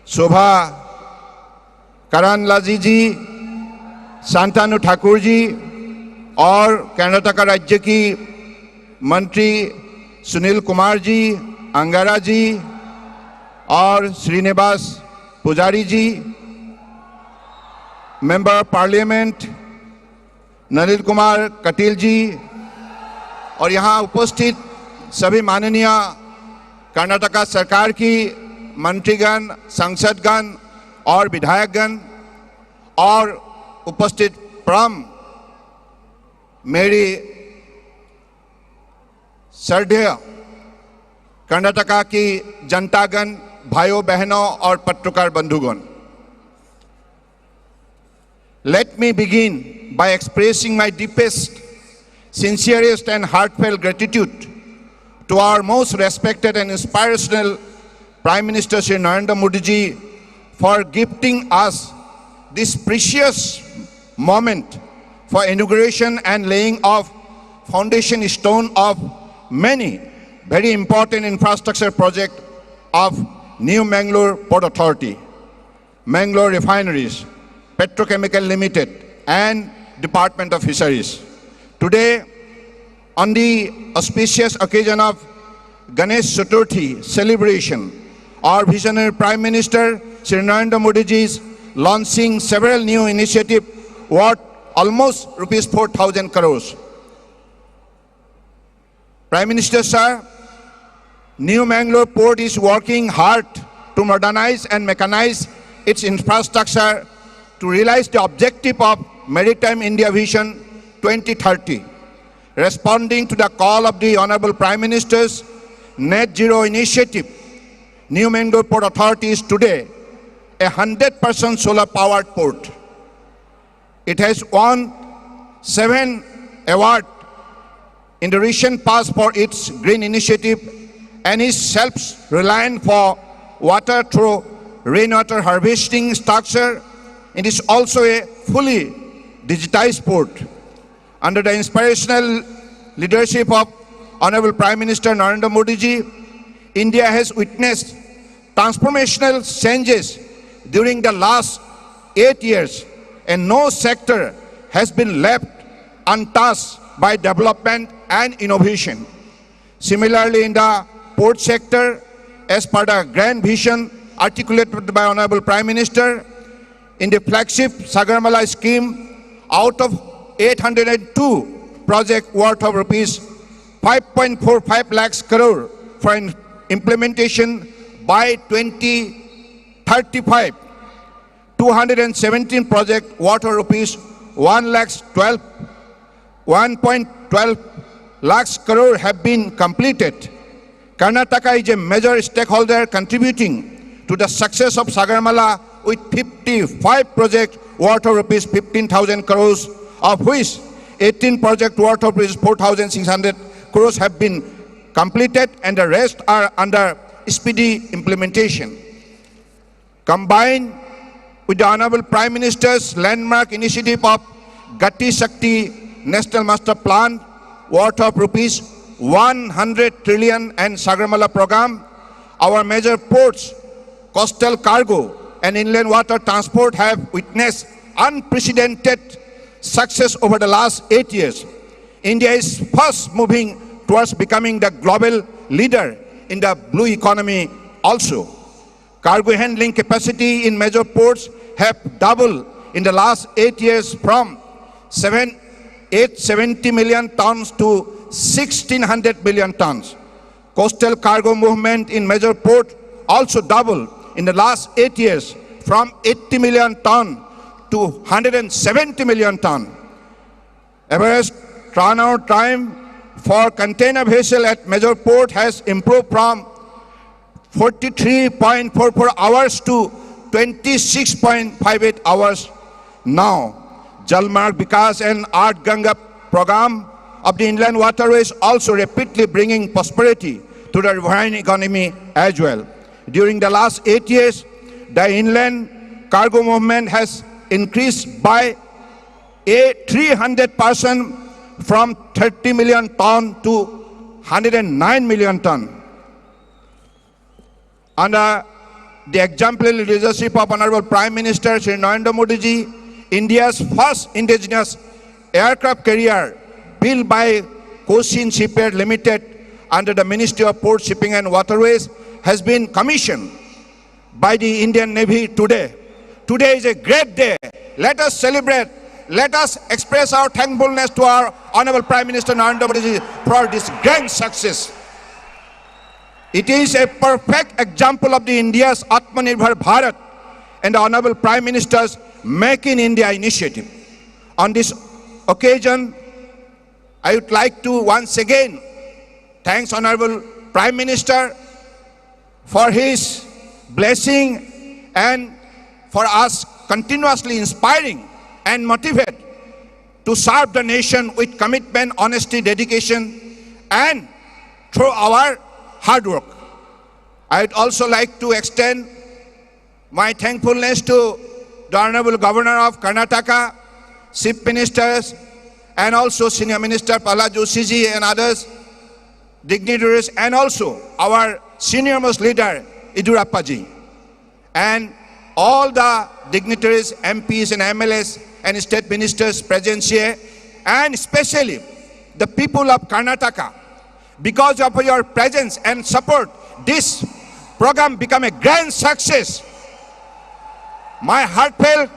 शोभा करांलाजी जी, शांतनु ठाकुर जी और कर्नाटका राज्य की मंत्री सुनील कुमार जी, अंगारा जी और Srinivas Poojary ji, member of parliament Nalin Kumar Kateel ji और यहाँ उपस्थित सभी माननीय कर्नाटका सरकार की मंत्रीगण, सांसदगण और विधायकगण और उपस्थित परम मेरी श्रद्धेय कर्नाटका की जनतागण, भाइयों बहनों और पत्रकार बंधुगण. Let me begin by expressing my deepest, sincerest and heartfelt gratitude to our most respected and inspirational Prime Minister Shri Narendra Modi ji for gifting us this precious moment for inauguration and laying of foundation stone of many very important infrastructure projects of New Mangaluru Port Authority, Mangalore Refineries, Petrochemical Limited and Department of Fisheries. Today, on the auspicious occasion of Ganesh Chaturthi celebration, our visionary Prime Minister Shri Narendra Modi ji is launching several new initiatives worth almost rupees 4,000 crores. Prime Minister sir, New Mangalore Port is working hard to modernize and mechanize its infrastructure to realize the objective of Maritime India Vision 2030 Responding to the call of the Honorable Prime Minister's Net Zero initiative, New Mangalore Port Authority is today a 100% solar-powered port. It has won 7 awards in the recent past for its green initiative and is self-reliant for water through rainwater harvesting structure. It is also a fully digitized port. Under the inspirational leadership of Honorable Prime Minister Narendra Modi ji, India has witnessed transformational changes during the last 8 years, and no sector has been left untouched by development and innovation. Similarly, in the port sector, as per the grand vision articulated by Honorable Prime Minister, in the flagship Sagarmala scheme, out of 802 project worth of rupees 5.45 lakhs crore for implementation by 2035, 217 project worth of rupees 1.12 lakhs crore have been completed. Karnataka is a major stakeholder contributing to the success of Sagarmala with 55 projects worth of rupees 15,000 crores, of which 18 projects worth of rupees 4,600 crores have been completed and the rest are under speedy implementation. Combined with the Honorable Prime Minister's landmark initiative of Gati Shakti National Master Plan worth of rupees 100 trillion and Sagarmala program, our major ports, coastal cargo and inland water transport have witnessed unprecedented success over the last 8 years. India is fast moving towards becoming the global leader in the blue economy also. Cargo handling capacity in major ports have doubled in the last 8 years from 870 million tons to 1,600 million tons. Coastal cargo movement in major port also doubled in the last 8 years from 80 million ton to 170 million ton. Average turnout time for container vessel at major port has improved from 43.44 hours to 26.58 hours now. Jalmarg Vikas and Art Ganga program of the inland waterways also rapidly bringing prosperity to the riverine economy as well. During the last 8 years, the inland cargo movement has increased by 300% from 30 million ton to 109 million ton. Under the exemplary leadership of Honorable Prime Minister Shri Narendra Modi ji, India's first indigenous aircraft carrier built by Cochin Shipyard Limited under the Ministry of Port, Shipping and Waterways has been commissioned by the Indian Navy today. Today is a great day. Let us celebrate. Let us express our thankfulness to our Honorable Prime Minister Narendra Modi ji for this grand success. It is a perfect example of the India's Atmanirbhar Bharat and the Honorable Prime Minister's Make in India initiative. On this occasion, I would like to once again thank Honorable Prime Minister for his blessing and for us continuously inspiring and motivate to serve the nation with commitment, honesty, dedication, and through our hard work. I would also like to extend my thankfulness to the Honorable Governor of Karnataka, Chief Ministers, and also Senior Minister Prahlad Joshi ji and others, dignitaries, and also our senior most leader, Yediyurappa ji, and all the dignitaries, MPs and MLAs and state ministers present here, and especially the people of Karnataka. Because of your presence and support, this program became a grand success. My heartfelt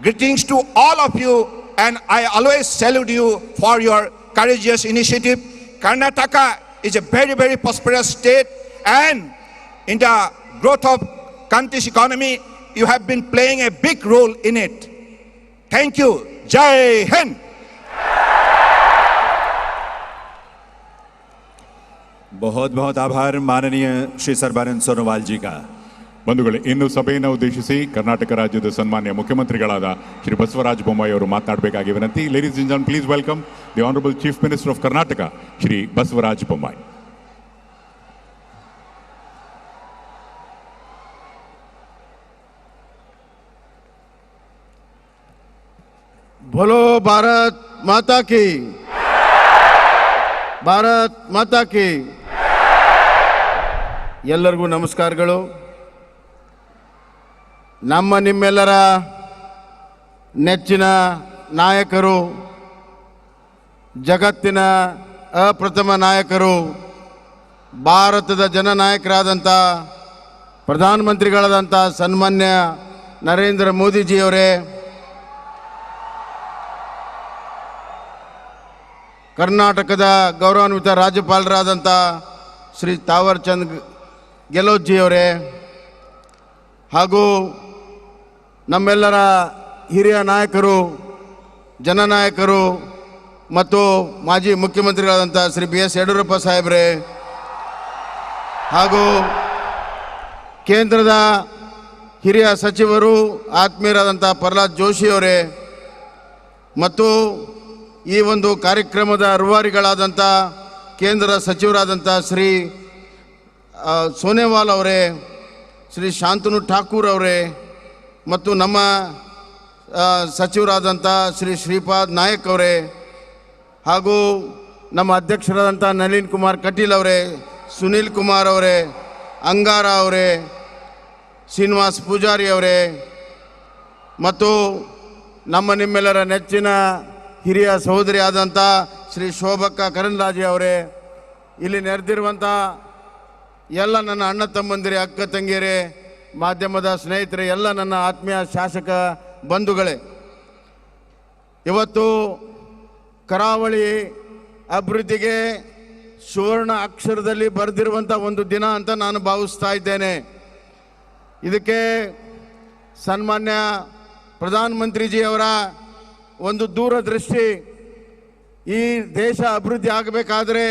greetings to all of you, and I always salute you for your courageous initiative. Karnataka is a very, very prosperous state, and in the growth of country's economy, you have been playing a big role in it. Thank you. Jai Hind. बहुत बहुत आभार माननीय श्री सर्बानंद सोनोवाल जी का। ಬಂಧುಗಳೇ, ಇನ್ನು ಸಭೆಯನ್ನು ಉದ್ದೇಶಿಸಿ ಕರ್ನಾಟಕ ರಾಜ್ಯದ ಸನ್ಮಾನ್ಯ ಮುಖ್ಯಮಂತ್ರಿಗಳಾದ ಶ್ರೀ ಬಸವರಾಜ ಬೊಮ್ಮಾಯಿ ಅವರು ಮಾತನಾಡಬೇಕಾಗಿ ವಿನಂತಿ. Ladies and gentlemen, please welcome the honourable chief minister of Karnataka Shri Basavaraj Bommai. बोलो भारत माता की, ಭಾರತ್ ಮಾತಾ ಕಿ. ಎಲ್ಲರಿಗೂ ನಮಸ್ಕಾರಗಳು. ನಮ್ಮ ನಿಮ್ಮೆಲ್ಲರ ನೆಚ್ಚಿನ ನಾಯಕರು, ಜಗತ್ತಿನ ಅಪ್ರಥಮ ನಾಯಕರು, ಭಾರತದ ಜನನಾಯಕರಾದಂಥ ಪ್ರಧಾನಮಂತ್ರಿಗಳಾದಂಥ ಸನ್ಮಾನ್ಯ ನರೇಂದ್ರ ಮೋದಿಜಿಯವರೇ, ಕರ್ನಾಟಕದ ಗೌರವಾನ್ವಿತ ರಾಜ್ಯಪಾಲರಾದಂಥ ಶ್ರೀ ತಾವರ್ ಚಂದ್ ಗೆಹ್ಲೋಟ್ ಜಿಯವರೇ, ಹಾಗೂ ನಮ್ಮೆಲ್ಲರ ಹಿರಿಯ ನಾಯಕರು, ಜನನಾಯಕರು ಮತ್ತು ಮಾಜಿ ಮುಖ್ಯಮಂತ್ರಿಗಳಾದಂಥ ಶ್ರೀ BS ಯಡಿಯೂರಪ್ಪ ಸಾಹೇಬ್ರೆ, ಹಾಗೂ ಕೇಂದ್ರದ ಹಿರಿಯ ಸಚಿವರು ಆತ್ಮೀಯರಾದಂಥ ಪ್ರಹ್ಲಾದ್ ಜೋಶಿಯವರೇ, ಮತ್ತು ಈ ಒಂದು ಕಾರ್ಯಕ್ರಮದ ರೂವಾರಿಗಳಾದಂಥ ಕೇಂದ್ರ ಸಚಿವರಾದಂಥ ಶ್ರೀ ಸೋನೇವಾಲ್ ಅವರೇ, ಶ್ರೀ ಶಾಂತನು ಠಾಕೂರ್ ಅವರೇ, ಮತ್ತು ನಮ್ಮ ಸಚಿವರಾದಂಥ ಶ್ರೀ ಶ್ರೀಪಾದ್ ನಾಯಕ್ ಅವರೇ, ಹಾಗೂ ನಮ್ಮ ಅಧ್ಯಕ್ಷರಾದಂಥ ನಳಿನ್ ಕುಮಾರ್ ಕಟೀಲ್ ಅವರೇ, ಸುನೀಲ್ ಕುಮಾರ್ ಅವರೇ, ಅಂಗಾರ ಅವರೇ, ಶ್ರೀನಿವಾಸ್ ಪೂಜಾರಿ ಅವರೇ, ಮತ್ತು ನಮ್ಮ ನಿಮ್ಮೆಲ್ಲರ ನೆಚ್ಚಿನ ಹಿರಿಯ ಸಹೋದರಿ ಆದಂಥ ಶ್ರೀ ಶೋಭಕ್ಕ ಕರಂದ್ಲಾಜೆ ಅವರೇ, ಇಲ್ಲಿ ನೆರೆದಿರುವಂಥ ಎಲ್ಲ ನನ್ನ ಅಣ್ಣ ತಮ್ಮಂದಿರೇ, ಅಕ್ಕ ತಂಗಿಯರೇ, ಮಾಧ್ಯಮದ ಸ್ನೇಹಿತರೆ, ಎಲ್ಲ ನನ್ನ ಆತ್ಮೀಯ ಶಾಸಕ ಬಂಧುಗಳೇ, ಇವತ್ತು ಕರಾವಳಿ ಅಭಿವೃದ್ಧಿಗೆ ಸುವರ್ಣ ಅಕ್ಷರದಲ್ಲಿ ಬರೆದಿರುವಂಥ ಒಂದು ದಿನ ಅಂತ ನಾನು ಭಾವಿಸ್ತಾ ಇದ್ದೇನೆ. ಇದಕ್ಕೆ ಸನ್ಮಾನ್ಯ ಪ್ರಧಾನಮಂತ್ರಿಜಿಯವರ ಒಂದು ದೂರದೃಷ್ಟಿ, ಈ ದೇಶ ಅಭಿವೃದ್ಧಿ ಆಗಬೇಕಾದ್ರೆ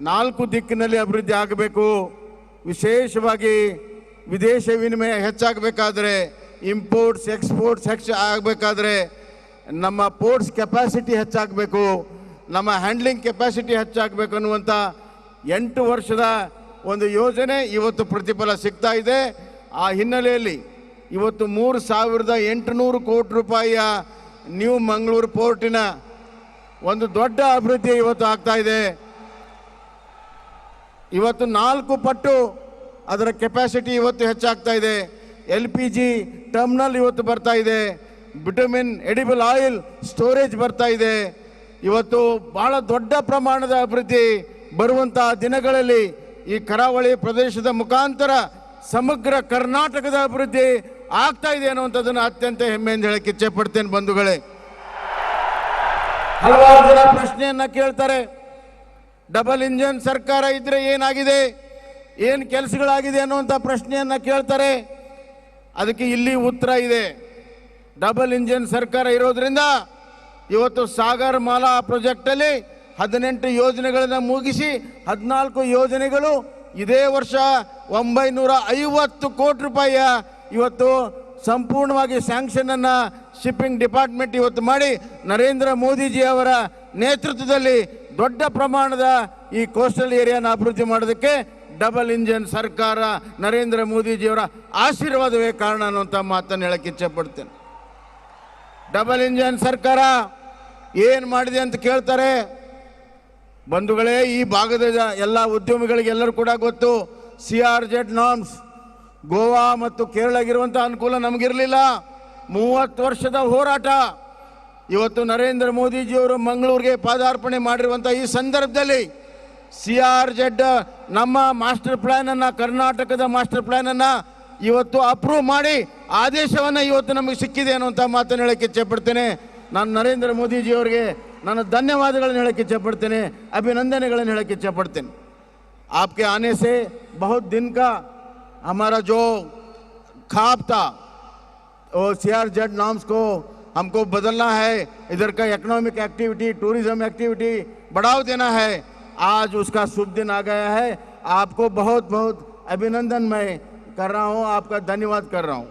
4 ದಿಕ್ಕಿನಲ್ಲಿ ಅಭಿವೃದ್ಧಿ ಆಗಬೇಕು. ವಿಶೇಷವಾಗಿ ವಿದೇಶ ವಿನಿಮಯ ಹೆಚ್ಚಾಗಬೇಕಾದ್ರೆ, ಇಂಪೋರ್ಟ್ಸ್ ಎಕ್ಸ್ಪೋರ್ಟ್ಸ್ ಆಗಬೇಕಾದ್ರೆ ನಮ್ಮ ಪೋರ್ಟ್ಸ್ ಕೆಪಾಸಿಟಿ ಹೆಚ್ಚಾಗಬೇಕು, ನಮ್ಮ ಹ್ಯಾಂಡ್ಲಿಂಗ್ ಕೆಪಾಸಿಟಿ ಹೆಚ್ಚಾಗಬೇಕು ಅನ್ನುವಂಥ 8 ವರ್ಷದ ಒಂದು ಯೋಜನೆ ಇವತ್ತು ಪ್ರತಿಫಲ ಸಿಗ್ತಾ ಇದೆ. ಆ ಹಿನ್ನೆಲೆಯಲ್ಲಿ ಇವತ್ತು 3,800 ಕೋಟಿ ರೂಪಾಯಿಯ ನ್ಯೂ ಮಂಗಳೂರು ಪೋರ್ಟಿನ ಒಂದು ದೊಡ್ಡ ಅಭಿವೃದ್ಧಿ ಇವತ್ತು ಆಗ್ತಾ ಇದೆ. ಇವತ್ತು 4 ಪಟ್ಟು ಅದರ ಕೆಪಾಸಿಟಿ ಇವತ್ತು ಹೆಚ್ಚಾಗ್ತಾ ಇದೆ. LPG ಟರ್ಮಿನಲ್ ಇವತ್ತು ಬರ್ತಾ ಇದೆ, ಬಿಟಮಿನ್ ಎಡಿಬಲ್ ಆಯಿಲ್ ಸ್ಟೋರೇಜ್ ಬರ್ತಾ ಇದೆ. ಇವತ್ತು ಬಹಳ ದೊಡ್ಡ ಪ್ರಮಾಣದ ಅಭಿವೃದ್ಧಿ ಬರುವಂಥ ದಿನಗಳಲ್ಲಿ ಈ ಕರಾವಳಿ ಪ್ರದೇಶದ ಮುಖಾಂತರ ಸಮಗ್ರ ಕರ್ನಾಟಕದ ಅಭಿವೃದ್ಧಿ ಆಗ್ತಾ ಇದೆ ಅನ್ನುವಂಥದ್ದನ್ನು ಅತ್ಯಂತ ಹೆಮ್ಮೆಯಿಂದ ಹೇಳಕ್ಕೆ ಇಚ್ಛೆ ಪಡ್ತೇನೆ. ಬಂಧುಗಳೇ, ಹಲವಾರು ಜನ ಪ್ರಶ್ನೆಯನ್ನ ಕೇಳ್ತಾರೆ, ಡಬಲ್ ಇಂಜಿನ್ ಸರ್ಕಾರ ಇದ್ರೆ ಏನಾಗಿದೆ, ಏನು ಕೆಲಸಗಳಾಗಿದೆ ಅನ್ನುವಂಥ ಪ್ರಶ್ನೆಯನ್ನ ಕೇಳ್ತಾರೆ. ಅದಕ್ಕೆ ಇಲ್ಲಿ ಉತ್ತರ ಇದೆ. ಡಬಲ್ ಇಂಜಿನ್ ಸರ್ಕಾರ ಇರೋದ್ರಿಂದ ಇವತ್ತು ಸಾಗರ್ ಮಾಲಾ ಪ್ರಾಜೆಕ್ಟಲ್ಲಿ 18 ಯೋಜನೆಗಳನ್ನು ಮುಗಿಸಿ 14 ಯೋಜನೆಗಳು ಇದೇ ವರ್ಷ 950 ಕೋಟಿ ರೂಪಾಯಿಯ ಇವತ್ತು ಸಂಪೂರ್ಣವಾಗಿ ಸ್ಯಾಂಕ್ಷನ್ ಅನ್ನ ಶಿಪ್ಪಿಂಗ್ ಡಿಪಾರ್ಟ್ಮೆಂಟ್ ಇವತ್ತು ಮಾಡಿ ನರೇಂದ್ರ ಮೋದಿಜಿ ಅವರ ನೇತೃತ್ವದಲ್ಲಿ ದೊಡ್ಡ ಪ್ರಮಾಣದ ಈ ಕೋಸ್ಟಲ್ ಏರಿಯಾನ ಅಭಿವೃದ್ಧಿ ಮಾಡೋದಕ್ಕೆ ಡಬಲ್ ಇಂಜಿನ್ ಸರ್ಕಾರ, ನರೇಂದ್ರ ಮೋದಿಜಿಯವರ ಆಶೀರ್ವಾದವೇ ಕಾರಣ ಅನ್ನುವಂಥ ಮಾತನ್ನು ಹೇಳಕ್ಕೆ ಇಚ್ಛೆ ಪಡ್ತೇನೆ. ಡಬಲ್ ಇಂಜಿನ್ ಸರ್ಕಾರ ಏನು ಮಾಡಿದೆ ಅಂತ ಕೇಳ್ತಾರೆ. ಬಂಧುಗಳೇ, ಈ ಭಾಗದ ಎಲ್ಲ ಉದ್ಯಮಿಗಳಿಗೆ ಎಲ್ಲರೂ ಕೂಡ ಗೊತ್ತು, CRZ ನಾರ್ಮ್ಸ್ ಗೋವಾ ಮತ್ತು ಕೇರಳಗಿರುವಂಥ ಅನುಕೂಲ ನಮಗಿರಲಿಲ್ಲ. 30 ವರ್ಷದ ಹೋರಾಟ. ಇವತ್ತು ನರೇಂದ್ರ ಮೋದಿಜಿಯವರು ಮಂಗಳೂರಿಗೆ ಪಾದಾರ್ಪಣೆ ಮಾಡಿರುವಂಥ ಈ ಸಂದರ್ಭದಲ್ಲಿ CRZ ನಮ್ಮ ಮಾಸ್ಟರ್ ಪ್ಲ್ಯಾನನ್ನು, ಕರ್ನಾಟಕದ ಮಾಸ್ಟರ್ ಪ್ಲ್ಯಾನನ್ನು ಇವತ್ತು ಅಪ್ರೂವ್ ಮಾಡಿ ಆದೇಶವನ್ನು ಇವತ್ತು ನಮಗೆ ಸಿಕ್ಕಿದೆ ಅನ್ನುವಂಥ ಮಾತನ್ನು ಹೇಳಕ್ಕೆ ಇಚ್ಛೆ ಪಡ್ತೇನೆ. ನಾನು ನರೇಂದ್ರ ಮೋದಿಜಿಯವರಿಗೆ ನಾನು ಧನ್ಯವಾದಗಳನ್ನು ಹೇಳಕ್ಕೆ ಇಚ್ಛೆ ಪಡ್ತೇನೆ, अभिनंदनेಗಳನ್ನು ಹೇಳಕ್ಕೆ ಇಚ್ಛೆ ಪಡ್ತೇನೆ. आपके आने से बहुत दिन का हमारा जो ख्वाब था वो CRZ नॉर्म्स को हमको बदलना है, इधर का इकोनॉमिक एक्टिविटी, टूरिज्म एक्टिविटी बढ़ावा देना है. आज उसका शुभ दिन आ गया है। आपको बहुत बहुत अभिनंदन मैं कर रहा हूं, आपका धन्यवाद कर रहा हूं।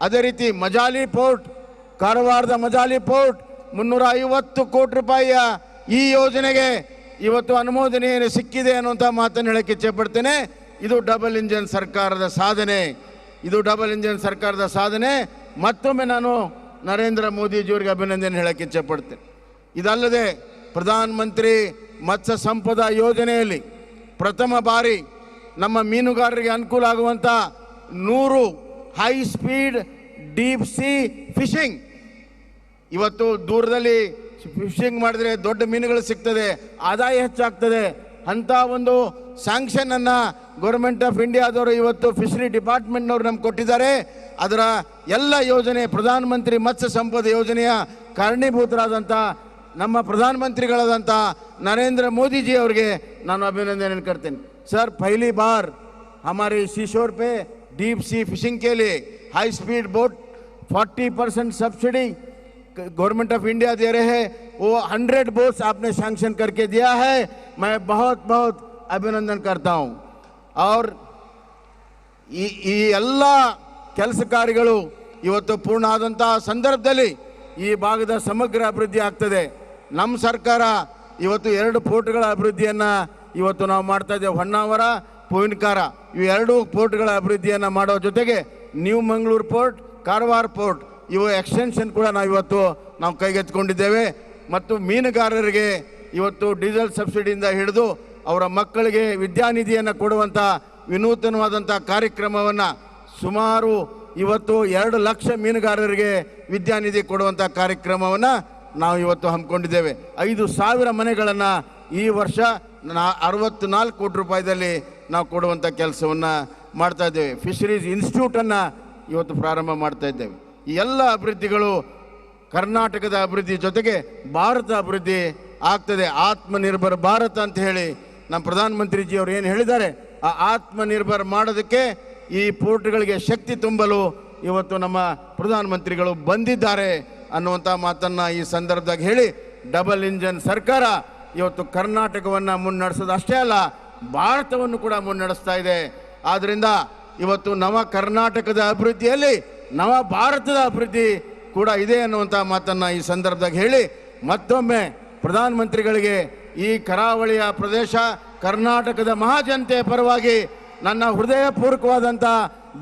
ಅದೇ ರೀತಿ ಮಜಾಲಿ ಪೋರ್ಟ್, ಕಾರವಾರದ ಮಜಾಲಿ ಪೋರ್ಟ್ 350 ಕೋಟಿ ರೂಪಾಯಿಯ ಈ ಯೋಜನೆಗೆ ಇವತ್ತು ಅನುಮೋದನೆ ಸಿಕ್ಕಿದೆ ಅನ್ನುವಂಥ ಮಾತನ್ನು ಹೇಳಕ್ಕೆ ಇಚ್ಛೆಪಡ್ತೇನೆ. ಇದು ಡಬಲ್ ಇಂಜಿನ್ ಸರ್ಕಾರದ ಸಾಧನೆ, ಇದು ಡಬಲ್ ಇಂಜಿನ್ ಸರ್ಕಾರದ ಸಾಧನೆ. ಮತ್ತೊಮ್ಮೆ ನಾನು ನರೇಂದ್ರ ಮೋದಿಜಿಯವರಿಗೆ ಅಭಿನಂದನೆ ಹೇಳಕ್ಕೆ ಇಚ್ಛೆಪಡ್ತೇನೆ. ಇದಲ್ಲದೆ ಪ್ರಧಾನ ಮಂತ್ರಿ ಮತ್ಸ್ಯ ಸಂಪದಾ ಯೋಜನೆಯಲ್ಲಿ ಪ್ರಥಮ ಬಾರಿ ನಮ್ಮ ಮೀನುಗಾರರಿಗೆ ಅನುಕೂಲ ಆಗುವಂಥ 100 high speed deep sea fishing, ಇವತ್ತು ದೂರದಲ್ಲಿ ಫಿಶಿಂಗ್ ಮಾಡಿದ್ರೆ ದೊಡ್ಡ ಮೀನುಗಳು ಸಿಗ್ತದೆ, ಆದಾಯ ಹೆಚ್ಚಾಗ್ತದೆ. ಅಂಥ ಒಂದು ಸ್ಯಾಂಕ್ಷನನ್ನು ಗೌರ್ಮೆಂಟ್ ಆಫ್ ಇಂಡಿಯಾದವರು ಇವತ್ತು ಫಿಶರಿ ಡಿಪಾರ್ಟ್ಮೆಂಟ್ನವರು ನಮ್ಗೆ ಕೊಟ್ಟಿದ್ದಾರೆ. ಅದರ ಎಲ್ಲ ಯೋಜನೆ ಪ್ರಧಾನಮಂತ್ರಿ ಮತ್ಸ್ಯ ಸಂಪದ ಯೋಜನೆಯ ಕಾರಣೀಭೂತರಾದಂಥ ನಮ್ಮ ಪ್ರಧಾನಮಂತ್ರಿಗಳಾದಂಥ ನರೇಂದ್ರ ಮೋದಿಜಿ ಅವರಿಗೆ ನಾನು ಅಭಿನಂದನೆ करते सर। पहली बार हमारे सीशोर पे डीप सी फिशिंग के लिए high speed boat 40% subsidy government of India दे रहे हैं। वो 100 बोट्स आपने सैंक्शन करके दिया है, मैं बहुत बहुत अभिनंदन करता हूँ। और ಈ ಎಲ್ಲ ಕೆಲಸ ಕಾರ್ಯಗಳು ಇವತ್ತು ಪೂರ್ಣ ಆದಂತಹ ಸಂದರ್ಭದಲ್ಲಿ ಈ ಭಾಗದ ಸಮಗ್ರ ಅಭಿವೃದ್ಧಿ ಆಗ್ತದೆ. ನಮ್ಮ ಸರ್ಕಾರ ಇವತ್ತು 2 ಪೋರ್ಟ್ಗಳ ಅಭಿವೃದ್ಧಿಯನ್ನು ಇವತ್ತು ನಾವು ಮಾಡ್ತಾ ಇದ್ದೇವೆ. ಹೊನ್ನಾವರ, ಪೂವಿನಕಾರ ಇವು 2 ಪೋರ್ಟ್ಗಳ ಅಭಿವೃದ್ಧಿಯನ್ನು ಮಾಡೋ ಜೊತೆಗೆ new Mangaluru port, Karwar port ಇವು ಎಕ್ಸ್ಟೆನ್ಷನ್ ಕೂಡ ನಾವು ಕೈಗೆತ್ತಿಕೊಂಡಿದ್ದೇವೆ. ಮತ್ತು ಮೀನುಗಾರರಿಗೆ ಇವತ್ತು ಡೀಸೆಲ್ ಸಬ್ಸಿಡಿಯಿಂದ ಹಿಡಿದು ಅವರ ಮಕ್ಕಳಿಗೆ ವಿದ್ಯಾನಿಧಿಯನ್ನು ಕೊಡುವಂಥ ವಿನೂತನವಾದಂಥ ಕಾರ್ಯಕ್ರಮವನ್ನು ಸುಮಾರು ಇವತ್ತು 2 ಲಕ್ಷ ಮೀನುಗಾರರಿಗೆ ವಿದ್ಯಾನಿಧಿ ಕೊಡುವಂಥ ಕಾರ್ಯಕ್ರಮವನ್ನು ನಾವು ಇವತ್ತು ಹಮ್ಮಿಕೊಂಡಿದ್ದೇವೆ. 5,000 ಮನೆಗಳನ್ನು ಈ ವರ್ಷ 64 ಕೋಟಿ ರೂಪಾಯಿದಲ್ಲಿ ನಾವು ಕೊಡುವಂಥ ಕೆಲಸವನ್ನು ಮಾಡ್ತಾ ಇದ್ದೇವೆ. ಫಿಶರೀಸ್ ಇನ್ಸ್ಟಿಟ್ಯೂಟನ್ನು ಇವತ್ತು ಪ್ರಾರಂಭ ಮಾಡ್ತಾ ಇದ್ದೇವೆ. ಈ ಎಲ್ಲ ಅಭಿವೃದ್ಧಿಗಳು ಕರ್ನಾಟಕದ ಅಭಿವೃದ್ಧಿ ಜೊತೆಗೆ ಭಾರತ ಅಭಿವೃದ್ಧಿ ಆಗ್ತದೆ. ಆತ್ಮನಿರ್ಭರ ಭಾರತ ಅಂತ ಹೇಳಿ ನಮ್ಮ ಪ್ರಧಾನಮಂತ್ರಿಜಿಯವರು ಏನು ಹೇಳಿದ್ದಾರೆ, ಆ ಆತ್ಮನಿರ್ಭರ ಮಾಡೋದಕ್ಕೆ ಈ ಪೋರ್ಟ್ಗಳಿಗೆ ಶಕ್ತಿ ತುಂಬಲು ಇವತ್ತು ನಮ್ಮ ಪ್ರಧಾನಮಂತ್ರಿಗಳು ಬಂದಿದ್ದಾರೆ ಅನ್ನುವಂಥ ಮಾತನ್ನು ಈ ಸಂದರ್ಭದಾಗ ಹೇಳಿ, ಡಬಲ್ ಇಂಜನ್ ಸರ್ಕಾರ ಇವತ್ತು ಕರ್ನಾಟಕವನ್ನು ಮುನ್ನಡೆಸೋದು ಅಷ್ಟೇ ಅಲ್ಲ, ಭಾರತವನ್ನು ಕೂಡ ಮುನ್ನಡೆಸ್ತಾ ಇದೆ. ಆದ್ದರಿಂದ ಇವತ್ತು ನವ ಕರ್ನಾಟಕದ ಅಭಿವೃದ್ಧಿಯಲ್ಲಿ ನವ ಭಾರತದ ಅಭಿವೃದ್ಧಿ ಕೂಡ ಇದೆ ಅನ್ನುವಂಥ ಮಾತನ್ನು ಈ ಸಂದರ್ಭದಾಗ ಹೇಳಿ, ಮತ್ತೊಮ್ಮೆ ಪ್ರಧಾನಮಂತ್ರಿಗಳಿಗೆ ಈ ಕರಾವಳಿಯ ಪ್ರದೇಶ ಕರ್ನಾಟಕದ ಮಹಾಜನತೆಯ ಪರವಾಗಿ ನನ್ನ ಹೃದಯಪೂರ್ವಕವಾದಂಥ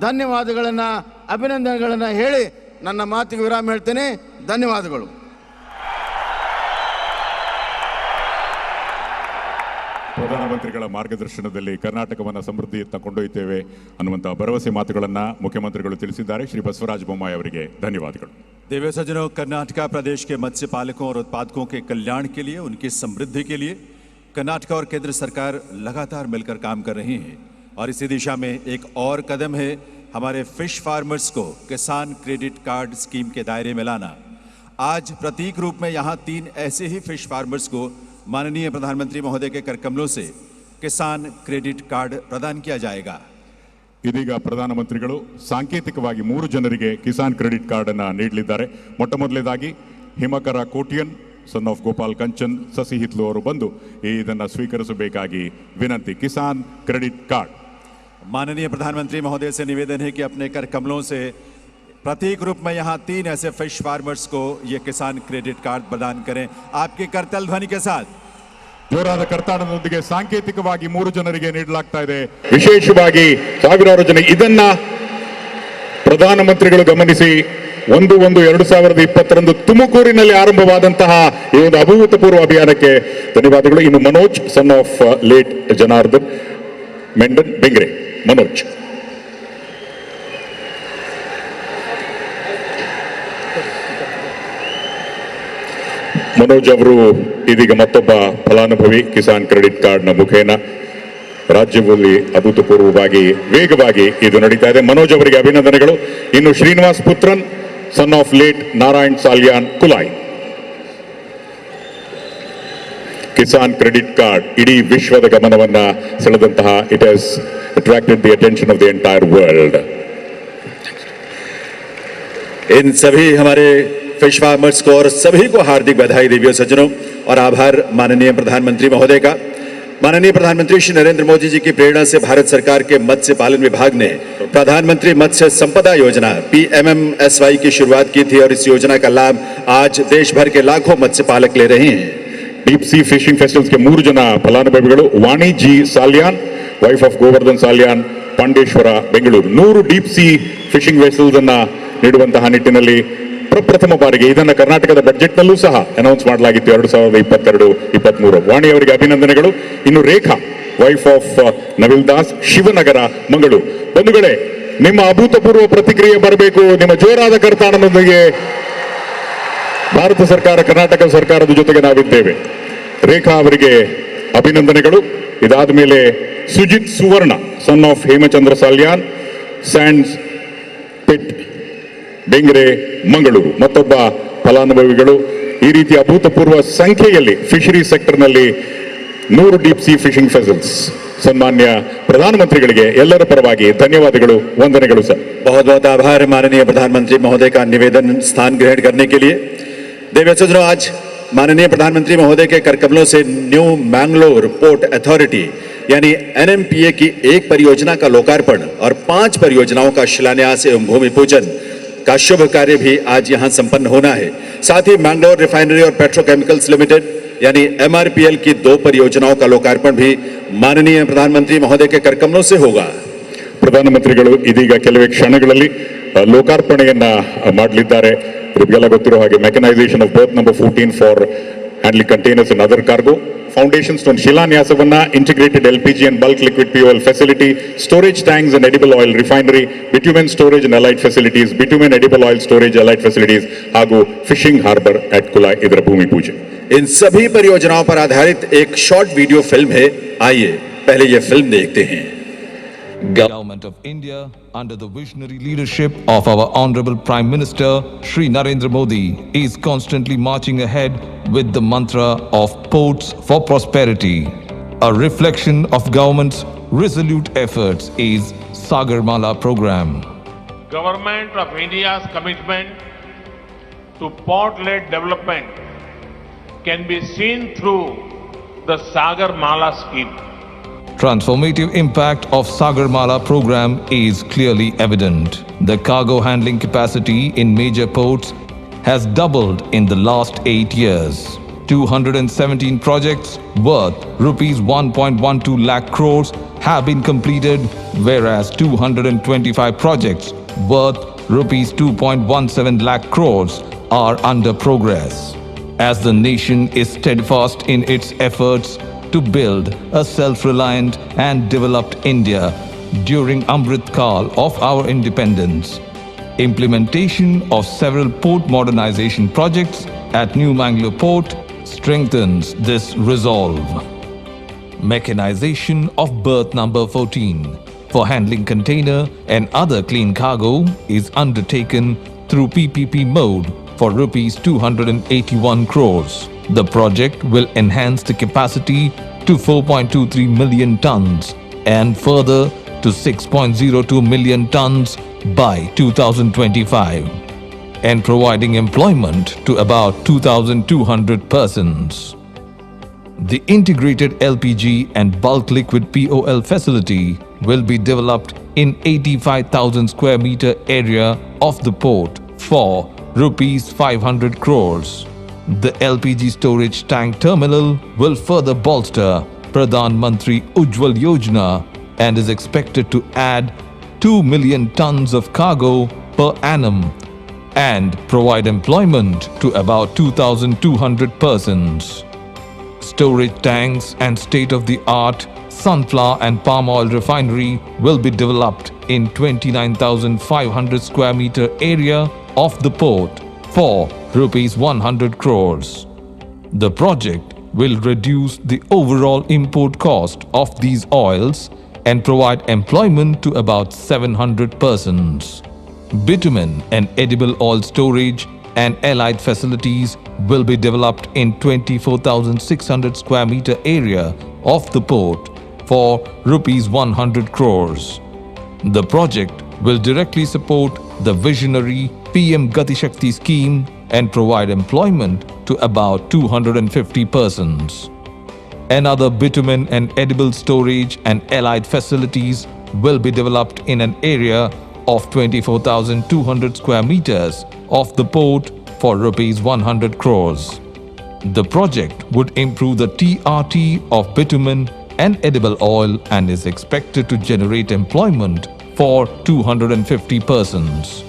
ಧನ್ಯವಾದಗಳನ್ನು, ಅಭಿನಂದನೆಗಳನ್ನು ಹೇಳಿ ನನ್ನ ಮಾತಿಗೆ ವಿರಾಮ ಹೇಳ್ತೇನೆ. ಧನ್ಯವಾದಗಳು. ಪ್ರಧಾನಮಂತ್ರಿಗಳ ಮಾರ್ಗದರ್ಶನದಲ್ಲಿ ಕರ್ನಾಟಕವನ್ನು ಸಮೃದ್ಧಿಯತ್ತ ಕೊಂಡೊಯ್ತೇವೆ ಅನ್ನುವಂಥ ಭರವಸೆ ಮಾತುಗಳನ್ನು ಮುಖ್ಯಮಂತ್ರಿಗಳು ತಿಳಿಸಿದ್ದಾರೆ. ಶ್ರೀ ಬಸವರಾಜ ಬೊಮ್ಮಾಯಿ ಅವರಿಗೆ ಧನ್ಯವಾದಗಳು. देवे सज्जनों, कर्नाटका प्रदेश के मत्स्य पालकों और उत्पादकों के कल्याण के लिए, उनकी समृद्धि के लिए कर्नाटका और केंद्र सरकार लगातार मिलकर काम कर रही हैं और इसी दिशा में एक और कदम है हमारे फिश फार्मर्स को किसान क्रेडिट कार्ड स्कीम के दायरे में लाना। आज प्रतीक रूप में यहाँ 3 ऐसे ही फिश फार्मर्स को माननीय प्रधानमंत्री महोदय के कर कमलों से किसान क्रेडिट कार्ड प्रदान किया जाएगा। ಇದೀಗ ಪ್ರಧಾನಮಂತ್ರಿಗಳು ಸಾಂಕೇತಿಕವಾಗಿ 3 ಜನರಿಗೆ ಕಿಸಾನ್ ಕ್ರೆಡಿಟ್ ಕಾರ್ಡ್ ಅನ್ನು ನೀಡಲಿದ್ದಾರೆ. ಮೊಟ್ಟಮೊದಲನೇದಾಗಿ ಹಿಮಕರ ಕೋಟಿಯನ್ ಸನ್ ಆಫ್ ಗೋಪಾಲ್ ಕಂಚನ್ ಸಸಿ ಹಿತ್ಲು ಅವರು ಬಂದು ಇದನ್ನು ಸ್ವೀಕರಿಸಬೇಕಾಗಿ ವಿನಂತಿ. Kisan credit card. माननीय प्रधानमंत्री महोदय से निवेदन है कि अपने कर कमलों से प्रतीक रूप में यहाँ 3 ऐसे फिश फार्मर्स को ये किसान क्रेडिट कार्ड प्रदान करें। आपके करतल ध्वनि के साथ ಜೋರಾದ ಕರ್ತಾಡನೊಂದಿಗೆ ಸಾಂಕೇತಿಕವಾಗಿ 3 ಜನರಿಗೆ ನೀಡಲಾಗ್ತಾ ಇದೆ. ವಿಶೇಷವಾಗಿ ಸಾವಿರಾರು ಜನ ಇದನ್ನ ಪ್ರಧಾನಮಂತ್ರಿಗಳು ಗಮನಿಸಿ 1/1/2020 ತುಮಕೂರಿನಲ್ಲಿ ಆರಂಭವಾದಂತಹ ಈ ಒಂದು ಅಭೂತಪೂರ್ವ ಅಭಿಯಾನಕ್ಕೆ ಧನ್ಯವಾದಗಳು. ಇನ್ನು ಮನೋಜ್ ಸನ್ ಆಫ್ ಲೇಟ್ ಜನಾರ್ದನ್ ಮೆಂಡನ್ ಬೆಂಗ್ರೆ. ಮನೋಜ್ ಅವರು ಇದೀಗ ಮತ್ತೊಬ್ಬ ಫಲಾನುಭವಿ ಕಿಸಾನ್ ಕ್ರೆಡಿಟ್ ಕಾರ್ಡ್ನ ಮುಖೇನ ರಾಜ್ಯದಲ್ಲಿ ಅಭೂತಪೂರ್ವವಾಗಿ ವೇಗವಾಗಿ ಇದು ನಡೀತಾ ಇದೆ. ಮನೋಜ್ ಅವರಿಗೆ ಅಭಿನಂದನೆಗಳು. ಇನ್ನು Srinivas Puthran son of late Narayan Salian Kulai. Kisan credit card ಇಡೀ ವಿಶ್ವದ ಗಮನವನ್ನ ಸೆಳೆದಂತಹ it has attracted the attention of the entire world. इन सभी हमारे फिश फार्मर्स को और सभी को हार्दिक बधाई देवियों सज्जनों. और आभार माननीय प्रधानमंत्री महोदय का। माननीय प्रधानमंत्री श्री नरेंद्र मोदी जी की प्रेरणा से भारत सरकार के मत्स्य पालन विभाग ने प्रधानमंत्री मत्स्य संपदा योजना PMMSY की शुरुआत की थी और इस योजना का लाभ आज देश भर के लाखों मत्स्य पालक ले रहे हैं। ಡೀಪ್ ಸಿ ಫಿಶಿಂಗ್ ಫೆಸ್ಟಿವಲ್ಸ್ ಗೆ 3 ಜನ ಫಲಾನುಭವಿಗಳು Vani G Salian, wife of Govardhan Salian, Pandeshwar, Bengaluru. 100 deep sea fishing vessels ಅನ್ನ ನೀಡುವಂತಹ ನಿಟ್ಟಿನಲ್ಲಿ ಪ್ರಪ್ರಥಮ ಬಾರಿಗೆ ಇದನ್ನು ಕರ್ನಾಟಕದ ಬಜೆಟ್ ನಲ್ಲೂ ಸಹ ಅನೌನ್ಸ್ ಮಾಡಲಾಗಿತ್ತು 2022-23. ವಾಣಿ ಅವರಿಗೆ ಅಭಿನಂದನೆಗಳು. ಇನ್ನು ರೇಖಾ, ವೈಫ್ ಆಫ್ ನವಿಲ್ ದಾಸ್, ಶಿವನಗರ, ಮಂಗಳೂರು. ಬಂಧುಗಳೇ, ನಿಮ್ಮ ಅಭೂತಪೂರ್ವ ಪ್ರತಿಕ್ರಿಯೆ ಬರಬೇಕು. ನಿಮ್ಮ ಜೋರಾದ ಕರ್ತಾನದೊಂದಿಗೆ ಭಾರತ ಸರ್ಕಾರ, ಕರ್ನಾಟಕ ಸರ್ಕಾರದ ಜೊತೆಗೆ ನಾವಿದ್ದೇವೆ. ರೇಖಾ ಅವರಿಗೆ ಅಭಿನಂದನೆಗಳು. ಇದಾದ ಮೇಲೆ Sujith Suvarna, son of Hemachandra Salian, sands pit, Bengre, Mangaluru, ಮತ್ತೊಬ್ಬ ಫಲಾನುಭವಿಗಳು. ಈ ರೀತಿ ಅಭೂತಪೂರ್ವ ಸಂಖ್ಯೆಯಲ್ಲಿ ಫಿಶರಿ ಸೆಕ್ಟರ್ನಲ್ಲಿ 100 ಡೀಪ್ ಸಿ ಫಿಶಿಂಗ್ ಫೆಸಲ್ಸ್. ಸನ್ಮಾನ್ಯ ಪ್ರಧಾನಮಂತ್ರಿಗಳಿಗೆ ಎಲ್ಲರ ಪರವಾಗಿ ಧನ್ಯವಾದಗಳು, ವಂದನೆಗಳು ಸರ್. बहुत बहुत आभार माननीय प्रधानमंत्री महोदय का निवेदन स्थान ग्रहण करने के लिए। देवी सज्जनों, आज माननीय प्रधानमंत्री महोदय के करकमलों से न्यू मैंगलोर पोर्ट अथॉरिटी यानी NMPA की एक परियोजना का लोकार्पण और 5 परियोजनाओं का शिलान्यास एवं भूमि पूजन का शुभ कार्य भी आज यहां संपन्न होना है। साथ ही मैंगलोर रिफाइनरी और पेट्रोकेमिकल्स लिमिटेड यानी MRPL की 2 परियोजनाओं का लोकार्पण भी माननीय प्रधानमंत्री महोदय के करकमलों से होगा। ಪ್ರಧಾನಮಂತ್ರಿಗಳು ಇದೀಗ ಕೆಲವೇ ಕ್ಷಣಗಳಲ್ಲಿ ಲೋಕಾರ್ಪಣೆಯನ್ನ ಮಾಡಲಿದ್ದಾರೆ. ನಿಮಗೆಲ್ಲ ಗೊತ್ತಿರೋ ಹಾಗೆ mechanisation of berth number 14 for handling containers and other cargo, foundation stone ಶಿಲಾನ್ಯಾಸವನ್ನ, integrated LPG and bulk liquid fuel facility, storage tanks and edible oil refinery, bitumen storage and allied facilities, bitumen edible oil storage allied facilities ಹಾಗೂ fishing harbour at Kulai, ಇದರ ಭೂಮಿ ಪೂಜೆ. इन सभी परियोजनाओं पर आधारित एक शॉर्ट वीडियो फिल्म है। आइए पहले ये फिल्म देखते हैं। Government of India, under the visionary leadership of our Honorable Prime Minister Shri Narendra Modi, is constantly marching ahead with the mantra of Ports for Prosperity. A reflection of government's resolute efforts is Sagarmala program. Government of India's commitment to port-led development can be seen through the Sagarmala scheme. Transformative impact of Sagarmala program is clearly evident. The cargo handling capacity in major ports has doubled in the last 8 years. 217 projects worth rupees 1.12 lakh crores have been completed, whereas 225 projects worth rupees 2.17 lakh crores are under progress. As the nation is steadfast in its efforts to build a self-reliant and developed India during Amrit Kaal of our independence, implementation of several port modernization projects at New Mangalore Port strengthens this resolve. Mechanization of berth number 14 for handling container and other clean cargo is undertaken through PPP mode for rupees 281 crores. The project will enhance the capacity to 4.23 million tons and further to 6.02 million tons by 2025 and providing employment to about 2,200 persons. The integrated LPG and bulk liquid POL facility will be developed in 85,000 square meter area of the port for rupees 500 crores. The LPG storage tank terminal will further bolster Pradhan Mantri Ujjwal Yojana and is expected to add 2 million tons of cargo per annum and provide employment to about 2,200 persons. Storage tanks and state-of-the-art sunflower and palm oil refinery will be developed in 29,500 square meter area of the port for rupees 100 crores. The project will reduce the overall import cost of these oils and provide employment to about 700 persons. Bitumen and edible oil storage and allied facilities will be developed in 24,600 square meter area of the port for rupees 100 crores. The project will directly support the visionary PM Gati Shakti scheme and provide employment to about 250 persons. Another bitumen and edible storage and allied facilities will be developed in an area of 24,200 square meters of the port for rupees 100 crores. The project would improve the TRT of bitumen and edible oil and is expected to generate employment for 250 persons.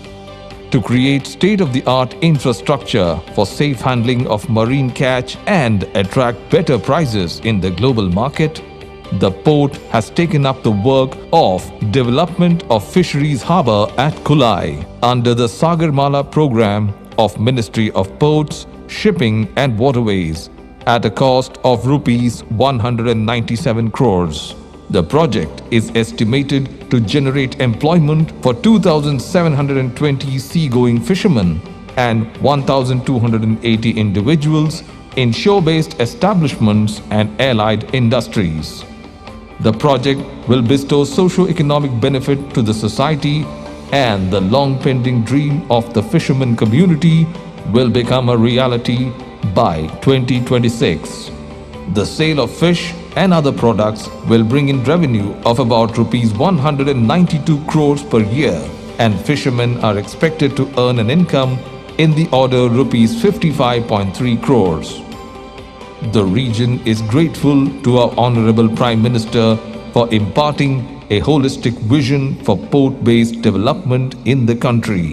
To create state-of-the-art infrastructure for safe handling of marine catch and attract better prices in the global market, the port has taken up the work of development of fisheries harbour at Kulai under the Sagarmala program of Ministry of Ports, Shipping and Waterways at a cost of rupees 197 crores. The project is estimated to generate employment for 2,720 seagoing fishermen and 1,280 individuals in shore-based establishments and allied industries. The project will bestow socio-economic benefit to the society, and the long-pending dream of the fisherman community will become a reality by 2026. The sale of fish and other products will bring in revenue of about rupees 192 crores per year, and fishermen are expected to earn an income in the order rupees 55.3 crores. The region is grateful to our Honorable Prime Minister for imparting a holistic vision for port-based development in the country.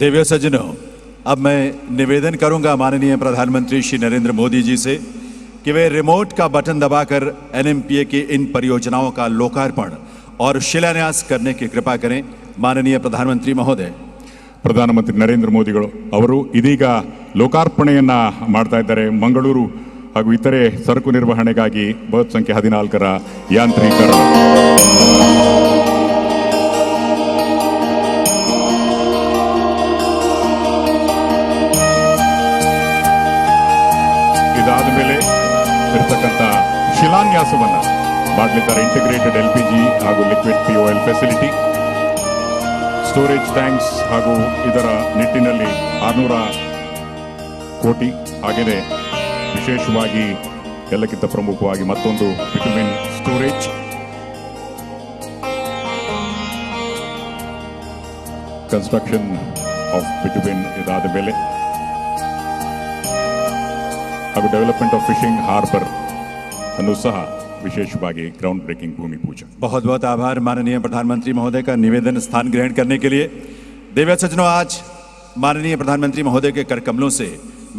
देवियों सज्जनों, अब मैं निवेदन करूंगा माननीय प्रधानमंत्री श्री नरेंद्र मोदी जी से कि वे रिमोट का बटन दबाकर एनएमपीए की इन परियोजनाओं का लोकार्पण और शिलान्यास करने की कृपा करें। माननीय प्रधानमंत्री महोदय। ಪ್ರಧಾನಮಂತ್ರಿ ನರೇಂದ್ರ ಮೋದಿಗಳು ಅವರು ಇದೀಗ ಲೋಕಾರ್ಪಣೆಯನ್ನ ಮಾಡ್ತಾ ಇದ್ದಾರೆ ಮಂಗಳೂರು ಹಾಗೂ ಇತರೆ ಸರಕು ನಿರ್ವಹಣೆಗಾಗಿ ಬಸ್ ಸಂಖ್ಯೆ 14ರ ಯಾಂತ್ರೀಕರಣ. ಇದಾದ ಮೇಲೆ ಇರತಕ್ಕಂಥ ಶಿಲಾನ್ಯಾಸವನ್ನ ಮಾಡಲಿದ್ದಾರೆ. ಇಂಟಿಗ್ರೇಟೆಡ್ ಎಲ್ಪಿಜಿ ಹಾಗೂ liquid POL facility, storage tanks ಹಾಗೂ ಇದರ ನಿಟ್ಟಿನಲ್ಲಿ 600 ಕೋಟಿ, ಹಾಗೆಯೇ ವಿಶೇಷವಾಗಿ ಎಲ್ಲಕ್ಕಿಂತ ಪ್ರಮುಖವಾಗಿ ಮತ್ತೊಂದು ಬಿಟುಮಿನ್ ಸ್ಟೋರೇಜ್, ಕನ್ಸ್ಟ್ರಕ್ಷನ್ ಆಫ್ ಬಿಟುಮಿನ್ ಇದಾದ ಮೇಲೆ ಹಾಗೂ ಡೆವಲಪ್ಮೆಂಟ್ ಆಫ್ ಫಿಶಿಂಗ್ ಹಾರ್ಬರ್ ಅನ್ನು ಸಹ विशेषವಾಗಿ ग्राउंड ब्रेकिंग भूमि पूजन. बहुत बहुत आभार माननीय प्रधानमंत्री महोदय का निवेदन स्थान ग्रहण करने के लिए. देवियों सज्जनों, आज माननीय प्रधानमंत्री महोदय के कर कमलों से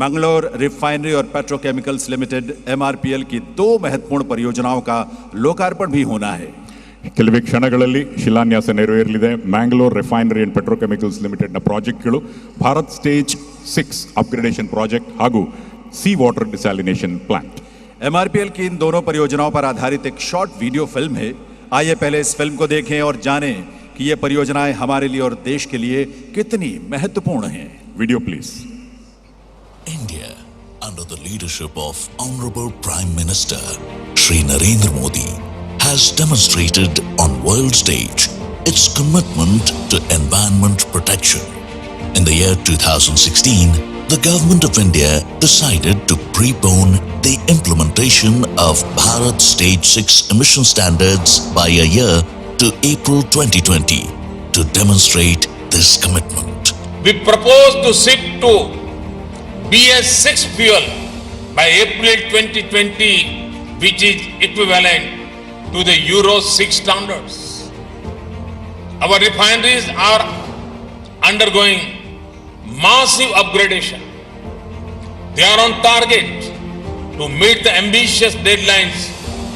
मंगलोर रिफाइनरी और पेट्रोकेमिकल्स लिमिटेड MRPL की 2 महत्वपूर्ण परियोजनाओं का लोकार्पण भी होना है. ಕೆಲವೇ ಕ್ಷಣಗಳಲ್ಲಿ ಶಿಲಾನ್ಯಾಸ ನೆರವೇರಲಿದೆ. ಮ್ಯಾಂಗ್ಳೂರ್ ರಿಫೈನರಿ ಅಂಡ್ ಪೆಟ್ರೋಕೆಮಿಕಲ್ಸ್ ಲಿಮಿಟೆಡ್ನ ಪ್ರಾಜೆಕ್ಟ್ಗಳು ಭಾರತ್ ಸ್ಟೇಜ್ 6 ಅಪ್ಗ್ರೇಡೇಷನ್ ಪ್ರಾಜೆಕ್ಟ್ ಹಾಗೂ सी वाटर डिसैलिनेशन प्लांट. MRPL की इन दोनों परियोजनाओं पर आधारित एक शॉर्ट वीडियो फिल्म है. आइए पहले इस फिल्म को देखें और जानें कि ये परियोजनाएं हमारे लिए और देश के लिए कितनी महत्वपूर्ण हैं. Video please. India, under the leadership of Honorable Prime Minister Shri Narendra Modi, has demonstrated on world stage its commitment to environment protection. In the year 2016, the Government of India decided to prepone the implementation of Bharat Stage 6 emission standards by a year to April 2020 to demonstrate this commitment. We propose to shift to BS6 fuel by April 2020, which is equivalent to the Euro 6 standards. Our refineries are undergoing massive upgradation. They are on target to meet the ambitious deadlines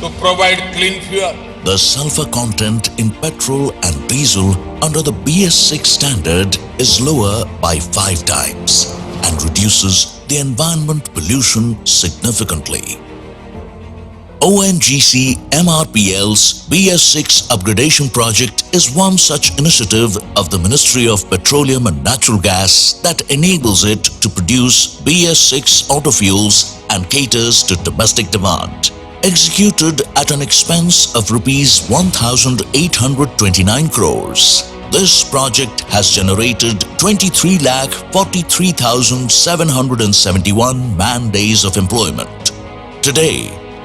to provide clean fuel. The sulfur content in petrol and diesel under the BS6 standard is lower by 5 times and reduces the environment pollution significantly. ONGC MRPL's BS6 upgradation project is one such initiative of the Ministry of Petroleum and Natural Gas that enables it to produce BS6 autofuels and caters to domestic demand. Executed at an expense of rupees 1,829 crores, This project has generated 23,43,771 man-days of employment. Today,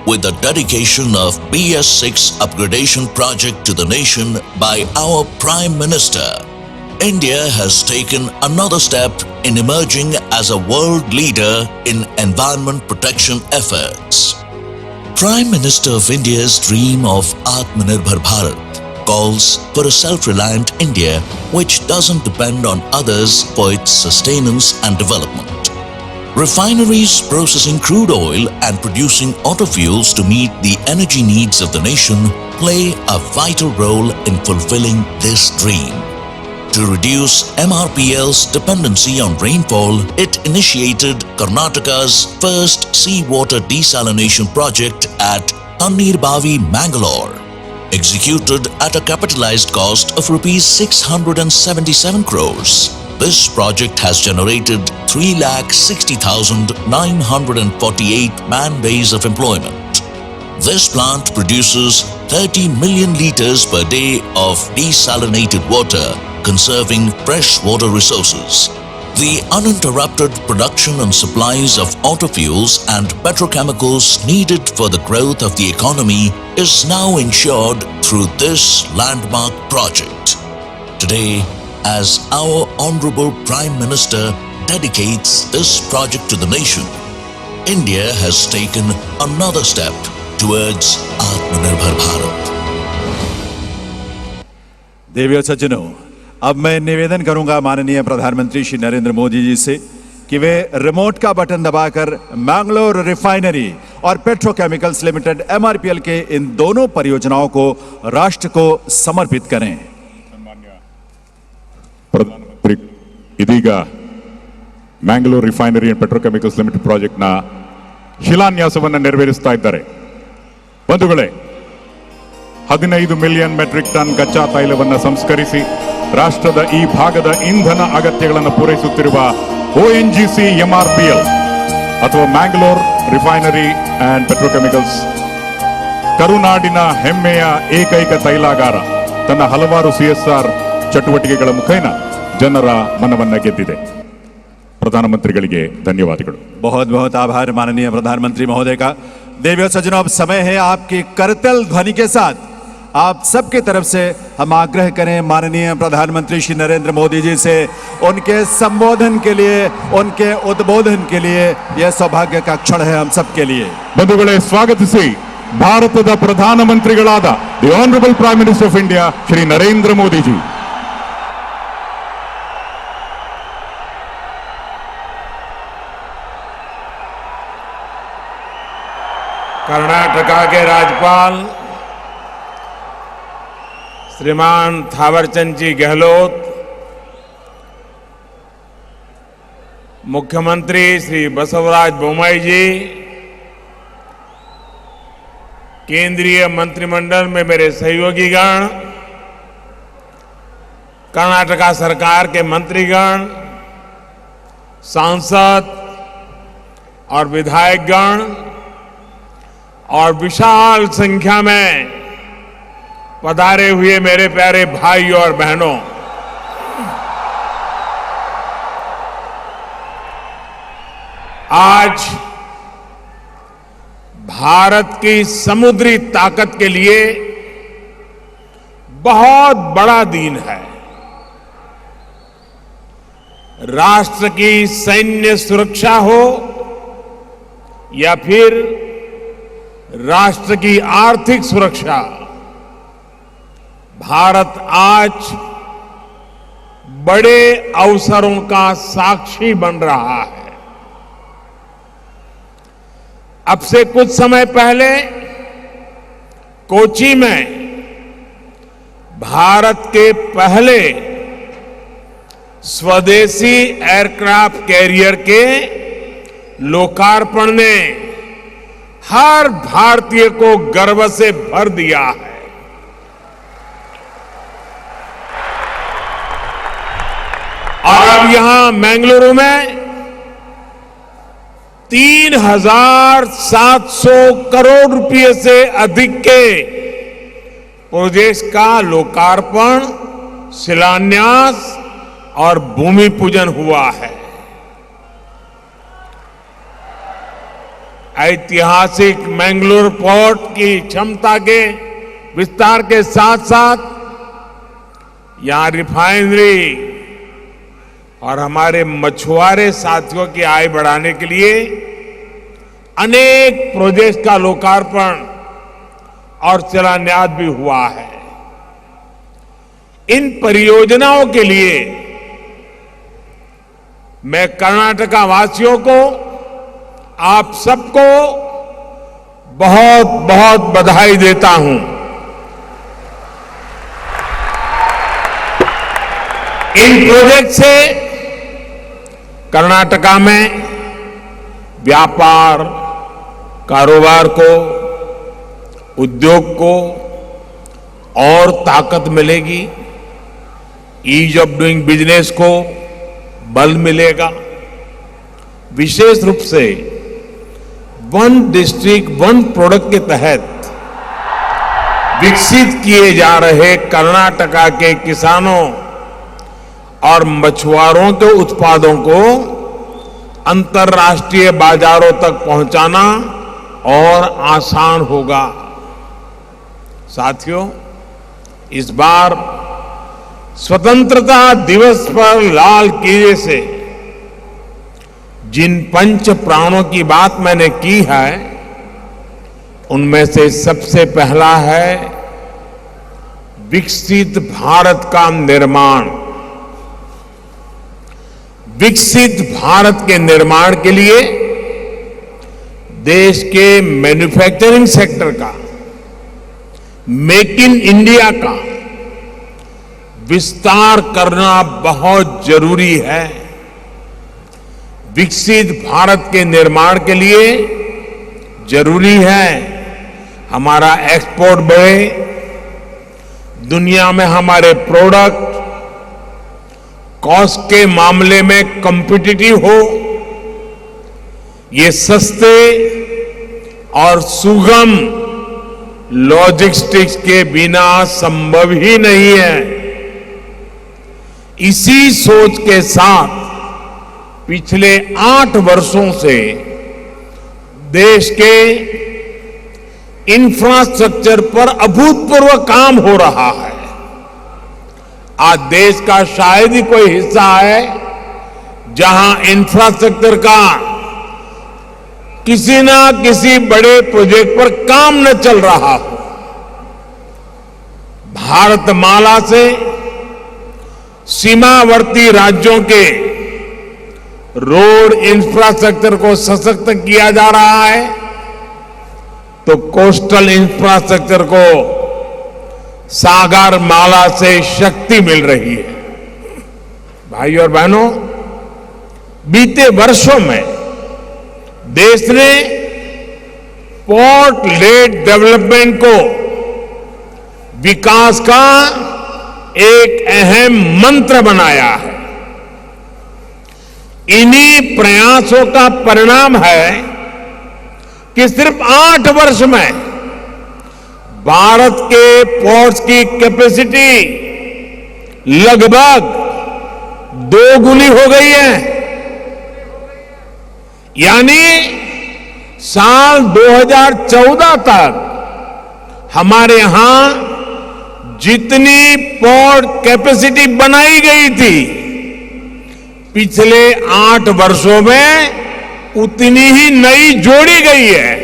with the dedication of BS6 upgradation project to the nation by our Prime Minister, India has taken another step in emerging as a world leader in environment protection efforts. Prime Minister of India's dream of Atmanirbhar Bharat calls for a self-reliant India which doesn't depend on others for its sustenance and development. Refineries processing crude oil and producing auto fuels to meet the energy needs of the nation play a vital role in fulfilling this dream. To reduce MRPL's dependency on rainfall, it initiated Karnataka's first seawater desalination project at Annirbavi, Mangalore. Executed at a capitalized cost of rupees 677 crores. This project has generated 3,60,948 man-days of employment. This plant produces 30 million liters per day of desalinated water, conserving fresh water resources. The uninterrupted production and supplies of auto fuels and petrochemicals needed for the growth of the economy is now ensured through this landmark project. Today, as our Honorable Prime Minister dedicates this project to the nation, India has taken another step towards Atmanirbhar Bharat. देवी और सज्जनों, अब मैं निवेदन करूंगा माननीय प्रधानमंत्री श्री नरेंद्र मोदी जी से कि वे रिमोट का बटन दबाकर मैंगलोर रिफाइनरी और पेट्रोकेमिकल्स लिमिटेड MRPL के इन दोनों परियोजनाओं को राष्ट्र को समर्पित करें। ಪ್ರಧಾನಮಂತ್ರಿ ಇದೀಗ Mangalore refinery and petrochemicals limited ಪ್ರಾಜೆಕ್ಟ್ನ ಶಿಲಾನ್ಯಾಸವನ್ನು ನೆರವೇರಿಸ್ತಾ ಇದ್ದಾರೆ. ಬಂಧುಗಳೇ, 15 ಮಿಲಿಯನ್ ಮೆಟ್ರಿಕ್ ಟನ್ ಕಚ್ಚಾ ತೈಲವನ್ನು ಸಂಸ್ಕರಿಸಿ ರಾಷ್ಟ್ರದ ಈ ಭಾಗದ ಇಂಧನ ಅಗತ್ಯಗಳನ್ನು ಪೂರೈಸುತ್ತಿರುವ ONGC MRPL ಅಥವಾ ಮ್ಯಾಂಗ್ಳೂರ್ ರಿಫೈನರಿ ಅಂಡ್ ಪೆಟ್ರೋಕೆಮಿಕಲ್ಸ್ ಕರುನಾಡಿನ ಹೆಮ್ಮೆಯ ಏಕೈಕ ತೈಲಾಗಾರ ತನ್ನ ಹಲವಾರು CSR ಚಟುವಟಿಕೆಗಳ ಮುಖೇನ ಜನರ ಮನವನ್ನ ಗೆದ್ದಿದೆ. प्रधानमंत्री धन्यवाद। बहुत बहुत आभार माननीय प्रधानमंत्री महोदय का। देवियों सज्जनों, अब समय है आपकी करतल ध्वनि के साथ आप सबकी तरफ से हम आग्रह करें माननीय प्रधानमंत्री श्री नरेंद्र मोदी जी से उनके संबोधन के लिए, उनके उद्बोधन के लिए यह सौभाग्य का क्षण है हम सबके लिए। बंधुगळे, स्वागतिಸಿ ಭಾರತದ ಪ್ರಧಾನಮಂತ್ರಿಗಳಾದ the honourable prime minister of India Shri Narendra Modi ji. Karnataka के राज्यपाल श्रीमान थावरचंद जी गहलोत, मुख्यमंत्री श्री बसवराज बोम्मई जी, केंद्रीय मंत्रिमंडल में मेरे सहयोगीगण, कर्नाटका सरकार के मंत्रीगण, सांसद और विधायकगण और विशाल संख्या में पधारे हुए मेरे प्यारे भाइयों और बहनों, आज भारत की समुद्री ताकत के लिए बहुत बड़ा दिन है। राष्ट्र की सैन्य सुरक्षा हो या फिर राष्ट्र की आर्थिक सुरक्षा, भारत आज बड़े अवसरों का साक्षी बन रहा है। अब से कुछ समय पहले कोची में भारत के पहले स्वदेशी एयरक्राफ्ट कैरियर के लोकार्पण ने हर भारतीय को गर्व से भर दिया है। और अब यहां मंगलुरु में 3,700 करोड़ रुपए से अधिक के प्रोजेक्ट का लोकार्पण शिलान्यास और भूमि पूजन हुआ है। ऐतिहासिक मैंगलोर पोर्ट की क्षमता के विस्तार के साथ साथ यहां रिफाइनरी और हमारे मछुआरे साथियों की आय बढ़ाने के लिए अनेक प्रोजेक्ट्स का लोकार्पण और शिलान्यास भी हुआ है। इन परियोजनाओं के लिए मैं कर्नाटका वासियों को, आप सबको बहुत बहुत बधाई देता हूं। इन प्रोजेक्ट से कर्नाटका में व्यापार, कारोबार को, उद्योग को और ताकत मिलेगी, ईज ऑफ डूइंग बिजनेस को बल मिलेगा। विशेष रूप से वन डिस्ट्रिक्ट वन प्रोडक्ट के तहत विकसित किए जा रहे कर्नाटका के किसानों और मछुआरों के उत्पादों को अंतर्राष्ट्रीय बाजारों तक पहुंचाना और आसान होगा। साथियों, इस बार स्वतंत्रता दिवस पर लाल किले से जिन पंच प्राणों की बात मैंने की है, उनमें से सबसे पहला है विकसित भारत का निर्माण। विकसित भारत के निर्माण के लिए देश के मैन्युफैक्चरिंग सेक्टर का, मेक इन इंडिया का विस्तार करना बहुत जरूरी है। विकसित भारत के निर्माण के लिए जरूरी है हमारा एक्सपोर्ट बढ़े, दुनिया में हमारे प्रोडक्ट कॉस्ट के मामले में कॉम्पिटिटिव हो, ये सस्ते और सुगम लॉजिस्टिक्स के बिना संभव ही नहीं है। इसी सोच के साथ पिछले 8 वर्षों से देश के इंफ्रास्ट्रक्चर पर अभूतपूर्व काम हो रहा है। आज देश का शायद ही कोई हिस्सा है जहां इंफ्रास्ट्रक्चर का किसी ना किसी बड़े प्रोजेक्ट पर काम न चल रहा हो। भारतमाला से सीमावर्ती राज्यों के रोड इंफ्रास्ट्रक्चर को सशक्त किया जा रहा है, तो कोस्टल इंफ्रास्ट्रक्चर को सागर माला से शक्ति मिल रही है। भाई और बहनों, बीते वर्षों में देश ने पोर्ट लेड डेवलपमेंट को विकास का एक अहम मंत्र बनाया है। इन्हीं प्रयासों का परिणाम है कि सिर्फ 8 वर्ष में भारत के पोर्ट्स की कैपेसिटी लगभग 2 गुनी हो गई है। यानी साल 2014 तक हमारे यहां जितनी पोर्ट कैपेसिटी बनाई गई थी, पिछले 8 वर्षों में उतनी ही नई जोड़ी गई है।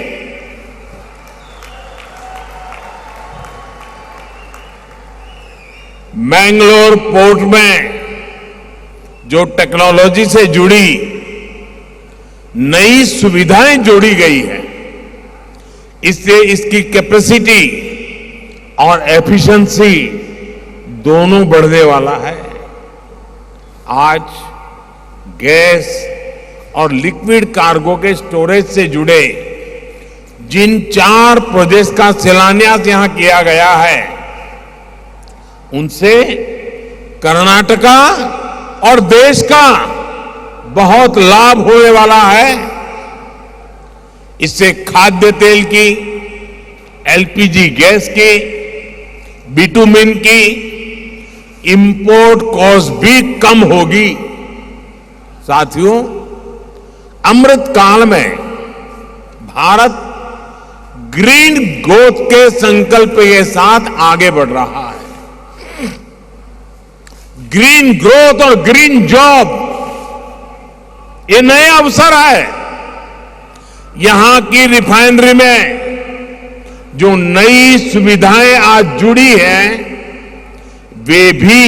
मैंगलोर पोर्ट में जो टेक्नोलॉजी से जुड़ी नई सुविधाएं जोड़ी गई है, इससे इसकी कैपेसिटी और एफिशिएंसी दोनों बढ़ने वाला है। आज गैस और लिक्विड कार्गो के स्टोरेज से जुड़े जिन 4 प्रोजेक्ट्स का शिलान्यास यहां किया गया है, उनसे कर्नाटका और देश का बहुत लाभ होने वाला है। इससे खाद्य तेल की, एलपीजी गैस की, बिटुमिन की, इंपोर्ट कॉस्ट भी कम होगी। साथियों, अमृत काल में भारत ग्रीन ग्रोथ के संकल्प के साथ आगे बढ़ रहा है। ग्रीन ग्रोथ और ग्रीन जॉब, ये नए अवसर है। यहां की रिफाइनरी में जो नई सुविधाएं आज जुड़ी हैं, वे भी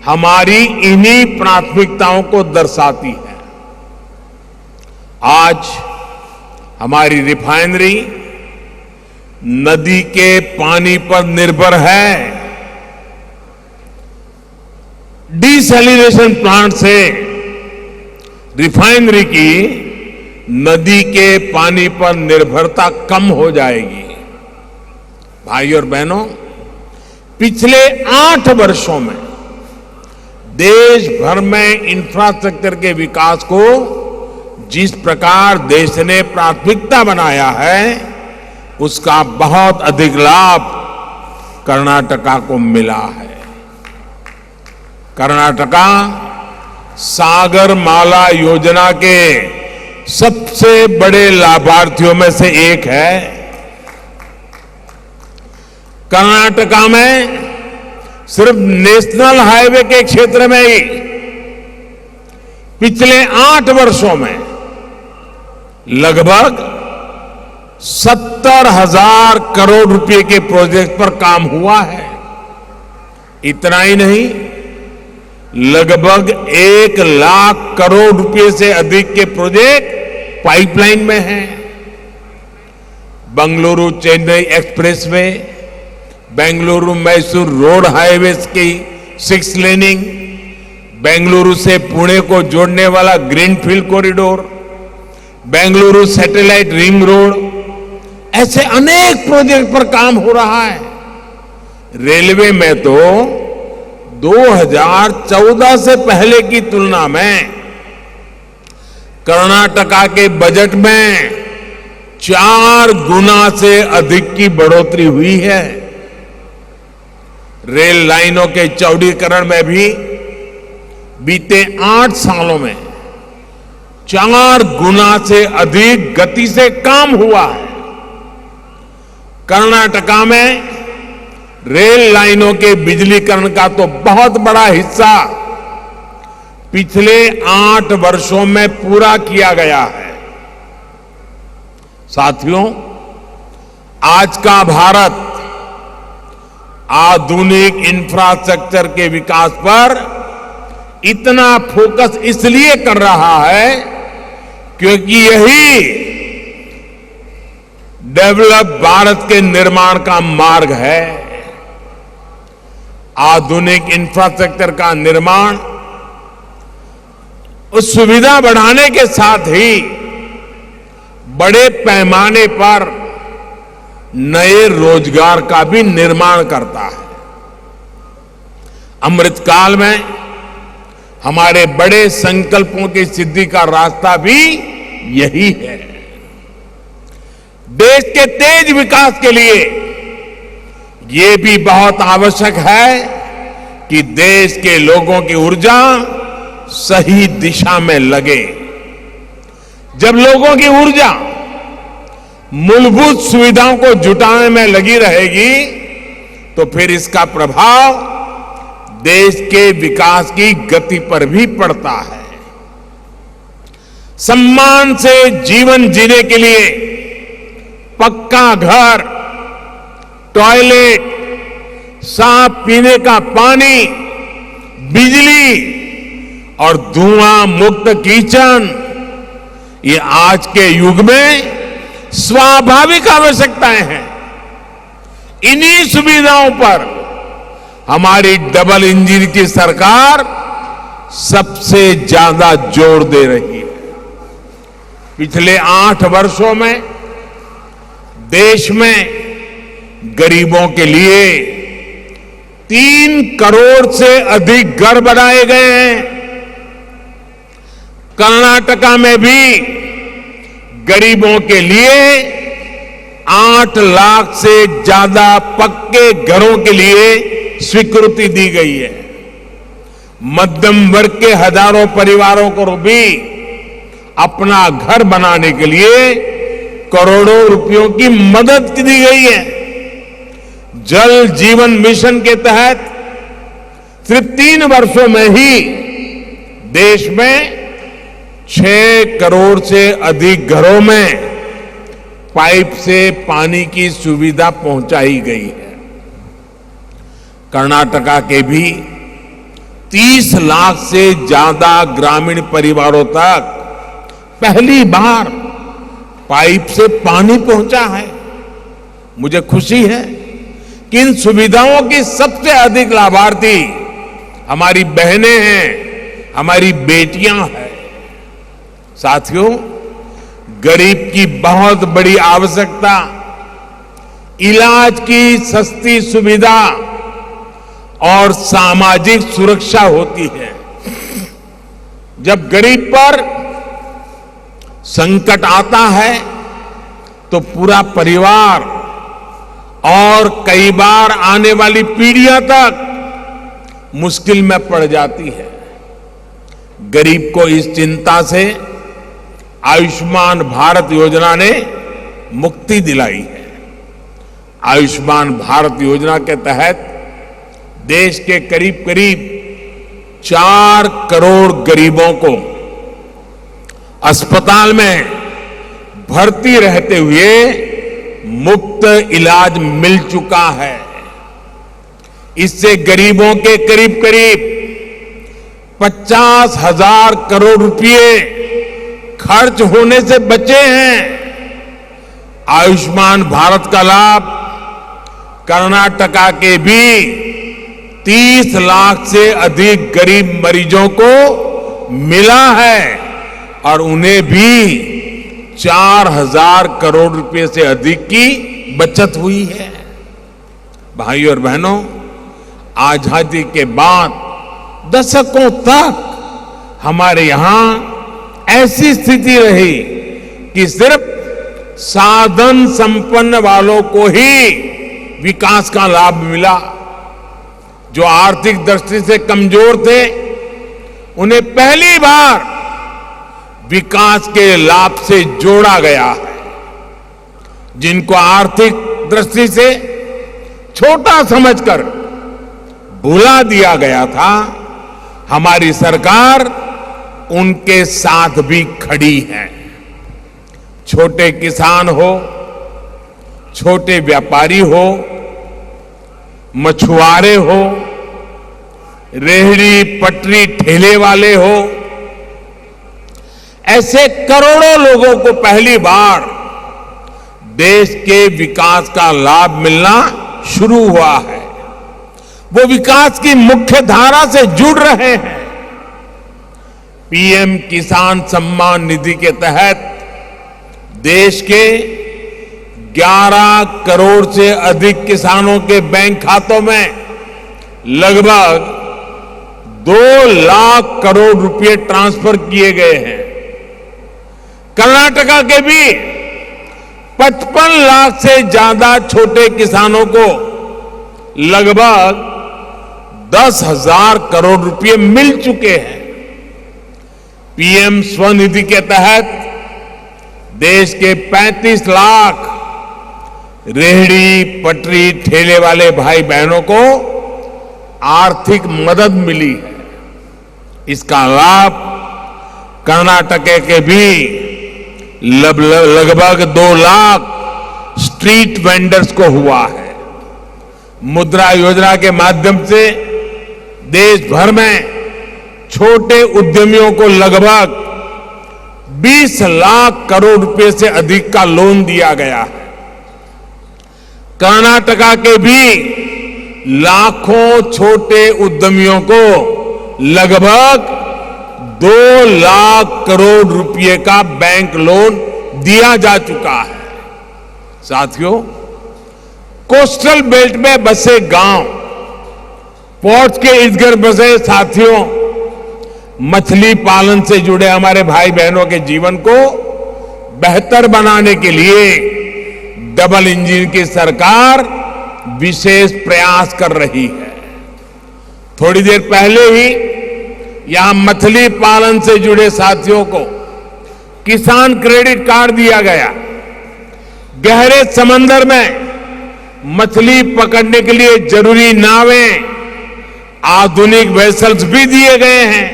हमारी इन्हीं प्राथमिकताओं को दर्शाती है। आज हमारी रिफाइनरी नदी के पानी पर निर्भर है। डिसैलिनेशन प्लांट से रिफाइनरी की नदी के पानी पर निर्भरता कम हो जाएगी। भाइयों और बहनों, पिछले 8 वर्षों में देश भर में इंफ्रास्ट्रक्चर के विकास को जिस प्रकार देश ने प्राथमिकता बनाया है, उसका बहुत अधिक लाभ कर्नाटका को मिला है। कर्नाटका सागर माला योजना के सबसे बड़े लाभार्थियों में से एक है। कर्नाटका में सिर्फ नेशनल हाईवे के क्षेत्र में ही पिछले 8 वर्षों में लगभग 70,000 करोड़ रुपए के प्रोजेक्ट पर काम हुआ है। इतना ही नहीं, लगभग 1 लाख करोड़ रुपए से अधिक के प्रोजेक्ट पाइपलाइन में हैं। Bengaluru Chennai expressway, Bengaluru Mysore road highway की 6 लेनिंग, बेंगलुरु से पुणे को जोड़ने वाला greenfield corridor, Bengaluru satellite ring road, ऐसे अनेक प्रोजेक्ट पर काम हो रहा है। रेलवे में तो 2014 से पहले की तुलना में कर्नाटका के बजट में 4 गुना से अधिक की बढ़ोतरी हुई है। रेल लाइनों के चौड़ीकरण में भी बीते 8 सालों में 4 गुना से अधिक गति से काम हुआ है। कर्नाटका में रेल लाइनों के बिजलीकरण का तो बहुत बड़ा हिस्सा पिछले 8 वर्षों में पूरा किया गया है। साथियों, आज का भारत आधुनिक इंफ्रास्ट्रक्चर के विकास पर इतना फोकस इसलिए कर रहा है क्योंकि यही डेवलप भारत के निर्माण का मार्ग है। आधुनिक इंफ्रास्ट्रक्चर का निर्माण उस सुविधा बढ़ाने के साथ ही बड़े पैमाने पर नए रोजगार का भी निर्माण करता है। अमृतकाल में हमारे बड़े संकल्पों की सिद्धि का रास्ता भी यही है। देश के तेज विकास के लिए ये भी बहुत आवश्यक है कि देश के लोगों की ऊर्जा सही दिशा में लगे। जब लोगों की ऊर्जा मूलभूत सुविधाओं को जुटाने में लगी रहेगी तो फिर इसका प्रभाव देश के विकास की गति पर भी पड़ता है। सम्मान से जीवन जीने के लिए पक्का घर, टॉयलेट, साफ पीने का पानी, बिजली और धुआं मुक्त किचन, ये आज के युग में स्वाभाविक आवश्यकताएं हैं। इन्हीं सुविधाओं पर हमारी डबल इंजन की सरकार सबसे ज्यादा जोर दे रही है। पिछले 8 वर्षों में देश में गरीबों के लिए 3 करोड़ से अधिक घर बनाए गए हैं। कर्नाटका में भी गरीबों के लिए 8 लाख से ज्यादा पक्के घरों के लिए स्वीकृति दी गई है। मध्यम वर्ग के हजारों परिवारों को भी अपना घर बनाने के लिए करोड़ों रुपयों की मदद दी गई है। जल जीवन मिशन के तहत सिर्फ 3 वर्षों में ही देश में 6 करोड़ से अधिक घरों में पाइप से पानी की सुविधा पहुंचाई गई है। कर्नाटका के भी 30 लाख से ज्यादा ग्रामीण परिवारों तक पहली बार पाइप से पानी पहुंचा है। मुझे खुशी है कि इन सुविधाओं की सबसे अधिक लाभार्थी हमारी बहनें हैं, हमारी बेटियां हैं। साथियों, गरीब की बहुत बड़ी आवश्यकता इलाज की सस्ती सुविधा और सामाजिक सुरक्षा होती है। जब गरीब पर संकट आता है तो पूरा परिवार और कई बार आने वाली पीढ़ियां तक मुश्किल में पड़ जाती है। गरीब को इस चिंता से आयुष्मान भारत योजना ने मुक्ति दिलाई है। आयुष्मान भारत योजना के तहत देश के करीब करीब 4 करोड़ गरीबों को अस्पताल में भर्ती रहते हुए मुफ्त इलाज मिल चुका है। इससे गरीबों के करीब करीब 50,000 करोड़ रुपए खर्च होने से बचे हैं। आयुष्मान भारत का लाभ कर्नाटका के भी 30 लाख से अधिक गरीब मरीजों को मिला है और उन्हें भी 4,000 करोड़ रुपए से अधिक की बचत हुई है। भाइयों और बहनों, आजादी के बाद दशकों तक हमारे यहां ऐसी स्थिति रही कि सिर्फ साधन संपन्न वालों को ही विकास का लाभ मिला। जो आर्थिक दृष्टि से कमजोर थे उन्हें पहली बार विकास के लाभ से जोड़ा गया है। जिनको आर्थिक दृष्टि से छोटा समझकर भुला दिया गया था, हमारी सरकार उनके साथ भी खड़ी है। छोटे किसान हो, छोटे व्यापारी हो, मछुआरे हो, रेहड़ी पटरी ठेले वाले हो, ऐसे करोड़ों लोगों को पहली बार देश के विकास का लाभ मिलना शुरू हुआ है। वो विकास की मुख्य धारा से जुड़ रहे हैं। पीएम किसान सम्मान निधि के तहत देश के 11 करोड़ से अधिक किसानों के बैंक खातों में लगभग 2 लाख करोड़ रुपए ट्रांसफर किए गए हैं। कर्नाटका के भी 55 लाख से ज्यादा छोटे किसानों को लगभग 10,000 करोड़ रुपए मिल चुके हैं। पीएम स्वनिधि के तहत देश के 35 लाख रेहड़ी पटरी ठेले वाले भाई बहनों को आर्थिक मदद मिली है। इसका लाभ कर्नाटक के भी लगभग 2 लाख स्ट्रीट वेंडर्स को हुआ है। मुद्रा योजना के माध्यम से देश भर में छोटे उद्यमियों को लगभग 20 लाख करोड़ रुपए से अधिक का लोन दिया गया है। कर्नाटका के भी लाखों छोटे उद्यमियों को लगभग 2 लाख करोड़ रुपए का बैंक लोन दिया जा चुका है। साथियों, कोस्टल बेल्ट में बसे गांव, पोर्ट्स के इर्द गिर्द बसे साथियों, मछली पालन से जुड़े हमारे भाई बहनों के जीवन को बेहतर बनाने के लिए डबल इंजन की सरकार विशेष प्रयास कर रही है। थोड़ी देर पहले ही यहां मछली पालन से जुड़े साथियों को किसान क्रेडिट कार्ड दिया गया। गहरे समंदर में मछली पकड़ने के लिए जरूरी नावें, आधुनिक वेसल्स भी दिए गए हैं।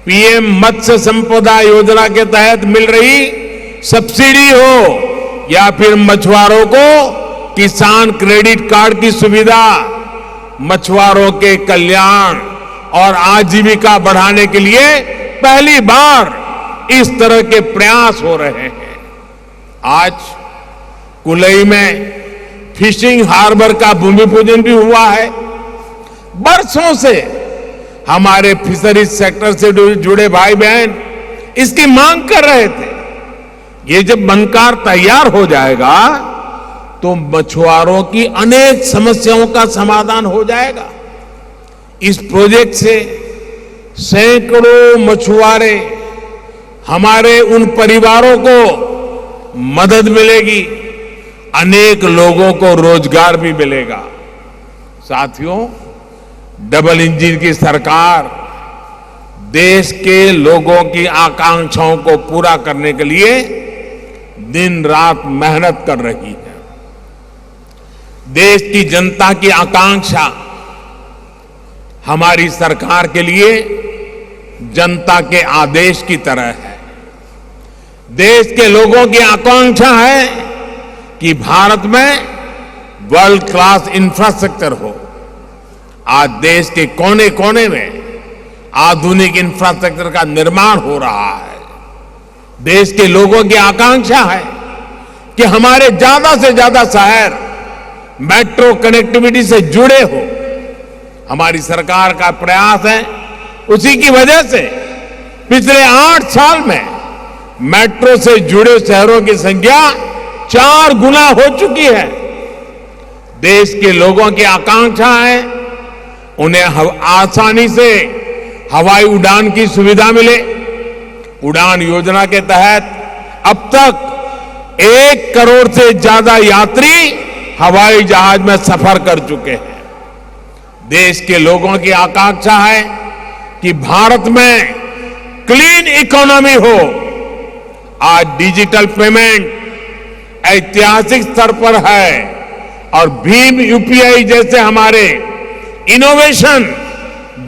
पीएम मत्स्य संपदा योजना के तहत मिल रही सब्सिडी हो या फिर मछुआरों को किसान क्रेडिट कार्ड की सुविधा, मछुआरों के कल्याण और आजीविका बढ़ाने के लिए पहली बार इस तरह के प्रयास हो रहे हैं। आज कुलई में फिशिंग हार्बर का भूमि पूजन भी हुआ है। बरसों से हमारे फिशरीज सेक्टर से जुड़े भाई बहन इसकी मांग कर रहे थे। ये जब बनकर तैयार हो जाएगा तो मछुआरों की अनेक समस्याओं का समाधान हो जाएगा। इस प्रोजेक्ट से सैकड़ों मछुआरे, हमारे उन परिवारों को मदद मिलेगी, अनेक लोगों को रोजगार भी मिलेगा। साथियों, डबल इंजन की सरकार देश के लोगों की आकांक्षाओं को पूरा करने के लिए दिन रात मेहनत कर रही है। देश की जनता की आकांक्षा हमारी सरकार के लिए जनता के आदेश की तरह है। देश के लोगों की आकांक्षा है कि भारत में वर्ल्ड क्लास इंफ्रास्ट्रक्चर हो। आज देश के कोने कोने में आधुनिक इंफ्रास्ट्रक्चर का निर्माण हो रहा है। देश के लोगों की आकांक्षा है कि हमारे ज्यादा से ज्यादा शहर मेट्रो कनेक्टिविटी से जुड़े हो। हमारी सरकार का प्रयास है, उसी की वजह से पिछले 8 साल में मेट्रो से जुड़े शहरों की संख्या 4 गुना हो चुकी है। देश के लोगों की आकांक्षा है उन्हें आसानी से हवाई उड़ान की सुविधा मिले। उड़ान योजना के तहत अब तक 1 करोड़ से ज्यादा यात्री हवाई जहाज में सफर कर चुके हैं। देश के लोगों की आकांक्षा है कि भारत में क्लीन इकोनॉमी हो। आज डिजिटल पेमेंट ऐतिहासिक स्तर पर है और भीम यूपीआई जैसे हमारे इनोवेशन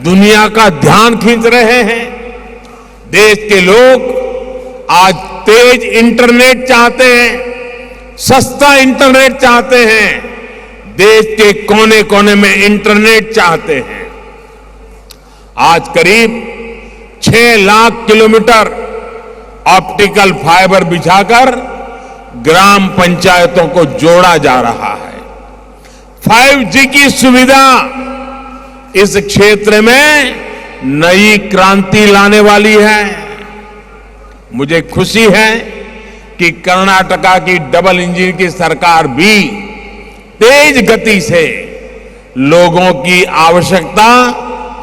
दुनिया का ध्यान खींच रहे हैं। देश के लोग आज तेज इंटरनेट चाहते हैं, सस्ता इंटरनेट चाहते हैं, देश के कोने कोने में इंटरनेट चाहते हैं। आज करीब 6 लाख किलोमीटर ऑप्टिकल फाइबर बिछाकर ग्राम पंचायतों को जोड़ा जा रहा है। 5G की सुविधा इस क्षेत्र में नई क्रांति लाने वाली है। मुझे खुशी है कि कर्नाटका की डबल इंजन की सरकार भी तेज गति से लोगों की आवश्यकता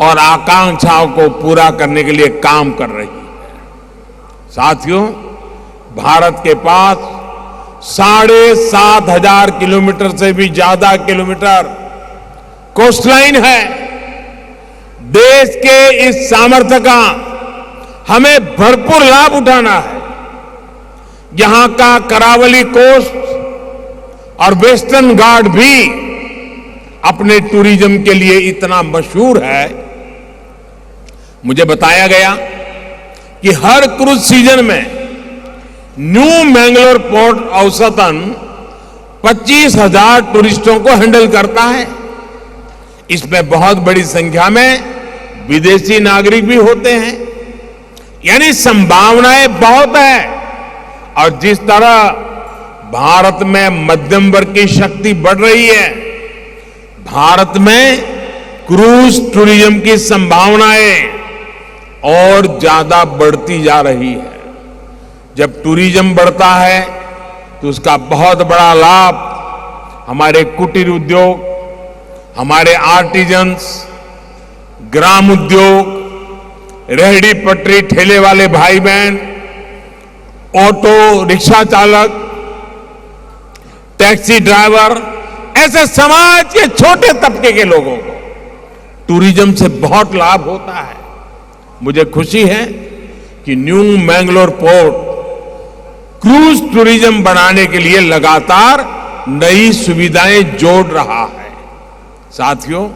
और आकांक्षाओं को पूरा करने के लिए काम कर रही है। साथियों, भारत के पास 7,500 किलोमीटर से भी ज्यादा किलोमीटर कोस्टलाइन है। देश के इस सामर्थ्य का हमें भरपूर लाभ उठाना है। यहां का करावली कोस्ट और वेस्टर्न घाट भी अपने टूरिज्म के लिए इतना मशहूर है। मुझे बताया गया कि हर क्रूज सीजन में न्यू मैंगलोर पोर्ट औसतन 25,000 टूरिस्टों को हैंडल करता है। इसमें बहुत बड़ी संख्या में विदेशी नागरिक भी होते हैं। यानी संभावनाएं बहुत है। और जिस तरह भारत में मध्यम वर्ग की शक्ति बढ़ रही है, भारत में क्रूज टूरिज्म की संभावनाएं और ज्यादा बढ़ती जा रही है। जब टूरिज्म बढ़ता है तो उसका बहुत बड़ा लाभ हमारे कुटीर उद्योग, हमारे आर्टिजन्स, ग्राम उद्योग, रेहड़ी पटरी ठेले वाले भाई बहन, ऑटो रिक्शा चालक, टैक्सी ड्राइवर, ऐसे समाज के छोटे तबके के लोगों को टूरिज्म से बहुत लाभ होता है। मुझे खुशी है कि new Mangalore port cruise tourism बनाने के लिए लगातार नई सुविधाएं जोड़ रहा है। साथियों,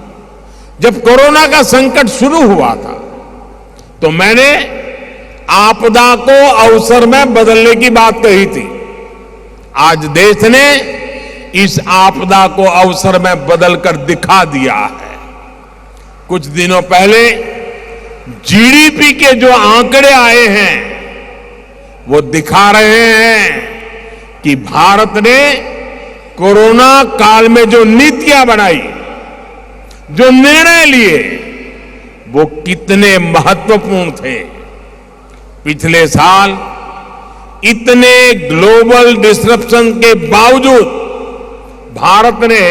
जब कोरोना का संकट शुरू हुआ था तो मैंने आपदा को अवसर में बदलने की बात कही थी। आज देश ने इस आपदा को अवसर में बदलकर दिखा दिया है। कुछ दिनों पहले जीडीपी के जो आंकड़े आए हैं वो दिखा रहे हैं कि भारत ने कोरोना काल में जो नीतियां बनाई, जो निर्णय लिए, वो कितने महत्वपूर्ण थे। पिछले साल इतने ग्लोबल डिसरप्शन के बावजूद भारत ने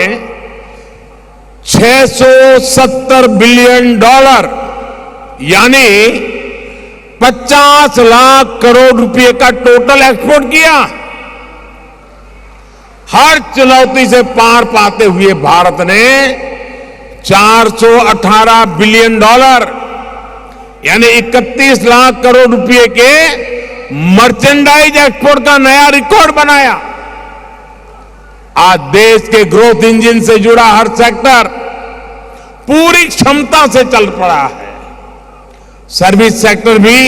$670 बिलियन यानी 50 लाख करोड़ रुपए का टोटल एक्सपोर्ट किया। हर चुनौती से पार पाते हुए भारत ने $418 बिलियन यानी 31 लाख करोड़ रुपए के मर्चेंडाइज एक्सपोर्ट का नया रिकॉर्ड बनाया। आज देश के ग्रोथ इंजन से जुड़ा हर सेक्टर पूरी क्षमता से चल पड़ा है। सर्विस सेक्टर भी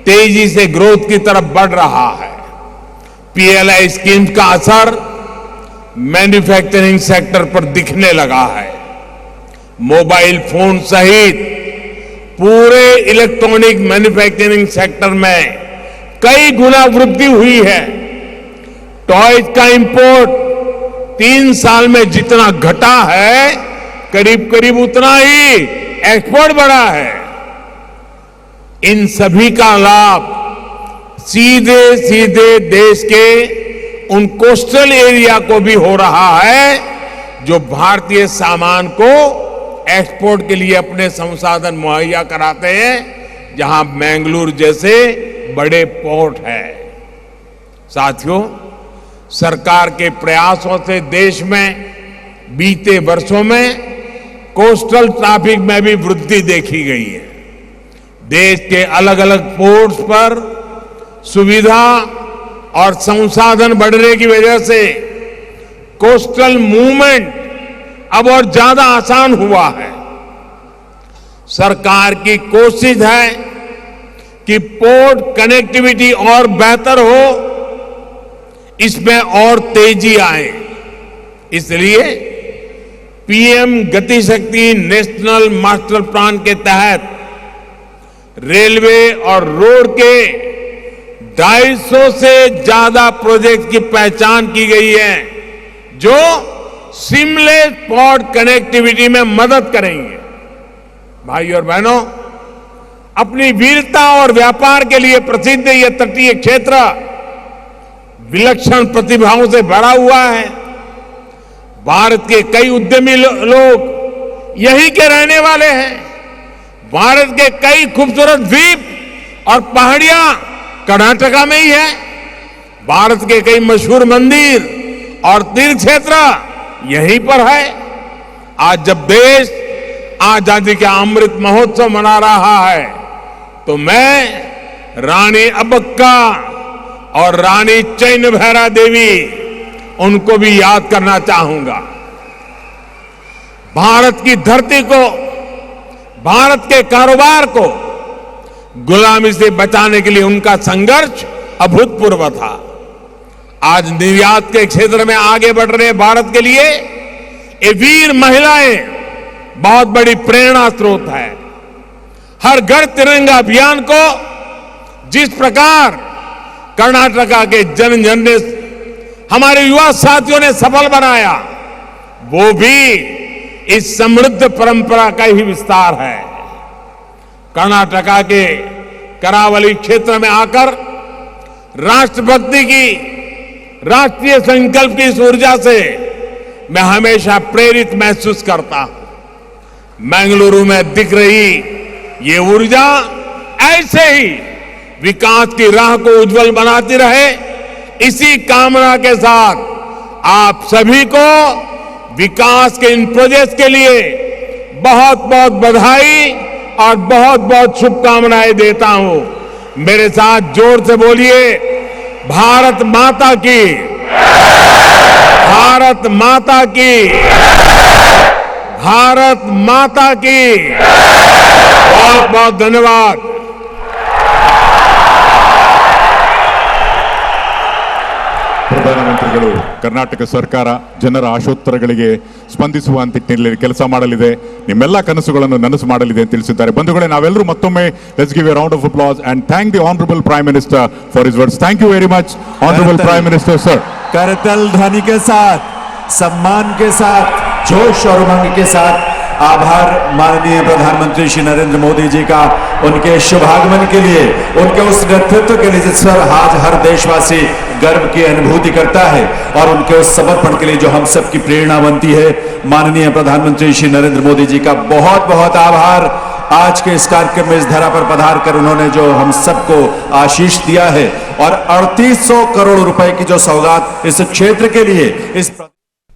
तेजी से ग्रोथ की तरफ बढ़ रहा है। पीएलआई स्कीम का असर मैन्युफैक्चरिंग सेक्टर पर दिखने लगा है। मोबाइल फोन सहित पूरे इलेक्ट्रॉनिक मैन्युफैक्चरिंग सेक्टर में कई गुना वृद्धि हुई है। टॉयज का इंपोर्ट 3 साल में जितना घटा है, करीब करीब उतना ही एक्सपोर्ट बढ़ा है। इन सभी का लाभ सीधे सीधे देश के उन कोस्टल एरिया को भी हो रहा है जो भारतीय सामान को एक्सपोर्ट के लिए अपने संसाधन मुहैया कराते हैं, जहां मैंगलोर जैसे बड़े पोर्ट है। साथियों, सरकार के प्रयासों से देश में बीते वर्षों में कोस्टल ट्रैफिक में भी वृद्धि देखी गई है। देश के अलग अलग पोर्ट्स पर सुविधा और संसाधन बढ़ने की वजह से कोस्टल मूवमेंट अब और ज्यादा आसान हुआ है। सरकार की कोशिश है कि पोर्ट कनेक्टिविटी और बेहतर हो, इसमें और तेजी आए। इसलिए पीएम गति शक्ति नेशनल मास्टर प्लान के तहत रेलवे और रोड के 250 से ज्यादा प्रोजेक्ट की पहचान की गई है जो सीमलेस पोर्ट कनेक्टिविटी में मदद करेंगे। भाई और बहनों, अपनी वीरता और व्यापार के लिए प्रसिद्ध यह तटीय क्षेत्र विलक्षण प्रतिभाओं से भरा हुआ है। भारत के कई उद्यमी लोग यहीं के रहने वाले हैं। भारत के कई खूबसूरत द्वीप और पहाड़ियां कर्नाटका में ही है। भारत के कई मशहूर मंदिर और तीर्थ क्षेत्र यहीं पर है। आज जब देश आजादी का अमृत महोत्सव मना रहा है तो मैं रानी अब्बक्का और रानी चैन भैरा देवी उनको भी याद करना चाहूंगा। भारत की धरती को, भारत के कारोबार को गुलामी से बचाने के लिए उनका संघर्ष अभूतपूर्व था। आज निर्यात के क्षेत्र में आगे बढ़ रहे भारत के लिए ये वीर महिलाएं बहुत बड़ी प्रेरणा स्रोत है। हर घर तिरंगा अभियान को जिस प्रकार कर्नाटका के जन जन ने, हमारे युवा साथियों ने सफल बनाया, वो भी इस समृद्ध परंपरा का ही विस्तार है। कर्नाटका के करावली क्षेत्र में आकर राष्ट्रभक्ति की, राष्ट्रीय संकल्प की इस ऊर्जा से मैं हमेशा प्रेरित महसूस करता हूं। मंगलुरु में दिख रही ये ऊर्जा ऐसे ही विकास की राह को उज्जवल बनाती रहे, इसी कामना के साथ आप सभी को विकास के इन प्रोजेक्ट्स के लिए बहुत बहुत बधाई और बहुत बहुत शुभकामनाएं देता हूं। मेरे साथ जोर से बोलिए, भारत माता की, भारत माता की, भारत माता की। बहुत बहुत धन्यवाद। ಪ್ರಧಾನಮಂತ್ರಿಗಳು ಕರ್ನಾಟಕ ಸರ್ಕಾರ ಜನರ ಆಶೋತ್ತರಗಳಿಗೆ ಸ್ಪಂದಿಸುವ ನಿಟ್ಟಿನಲ್ಲಿ ಕೆಲಸ ಮಾಡಲಿದೆ, ನಿಮ್ಮೆಲ್ಲ ಕನಸುಗಳನ್ನು ನನಸು ಮಾಡಲಿದೆ ಅಂತ ತಿಳಿಸಿದ್ದಾರೆ. ಬಂಧುಗಳೇ, ನಾವೆಲ್ಲರೂ ಮತ್ತೊಮ್ಮೆ let's give a round of applause and thank the honourable prime minister for his words. Thank you very much honourable prime minister sir. करतल ध्वनि के साथ, सम्मान के साथ, जोश और उमंग के साथ आभार माननीय प्रधानमंत्री श्री नरेंद्र मोदी जी का, उनके शुभागमन के लिए, उनके उस नेतृत्व के लिए जिस पर आज हर देशवासी गर्व की अनुभूति करता है, और उनके उस समर्पण के लिए जो हम सब की प्रेरणा बनती है। माननीय प्रधानमंत्री श्री नरेंद्र मोदी जी का बहुत बहुत आभार। आज के इस कार्यक्रम में इस धरा पर पधार कर उन्होंने जो हम सबको आशीष दिया है, और 3800 करोड़ रुपए की जो सौगात इस क्षेत्र के लिए, इस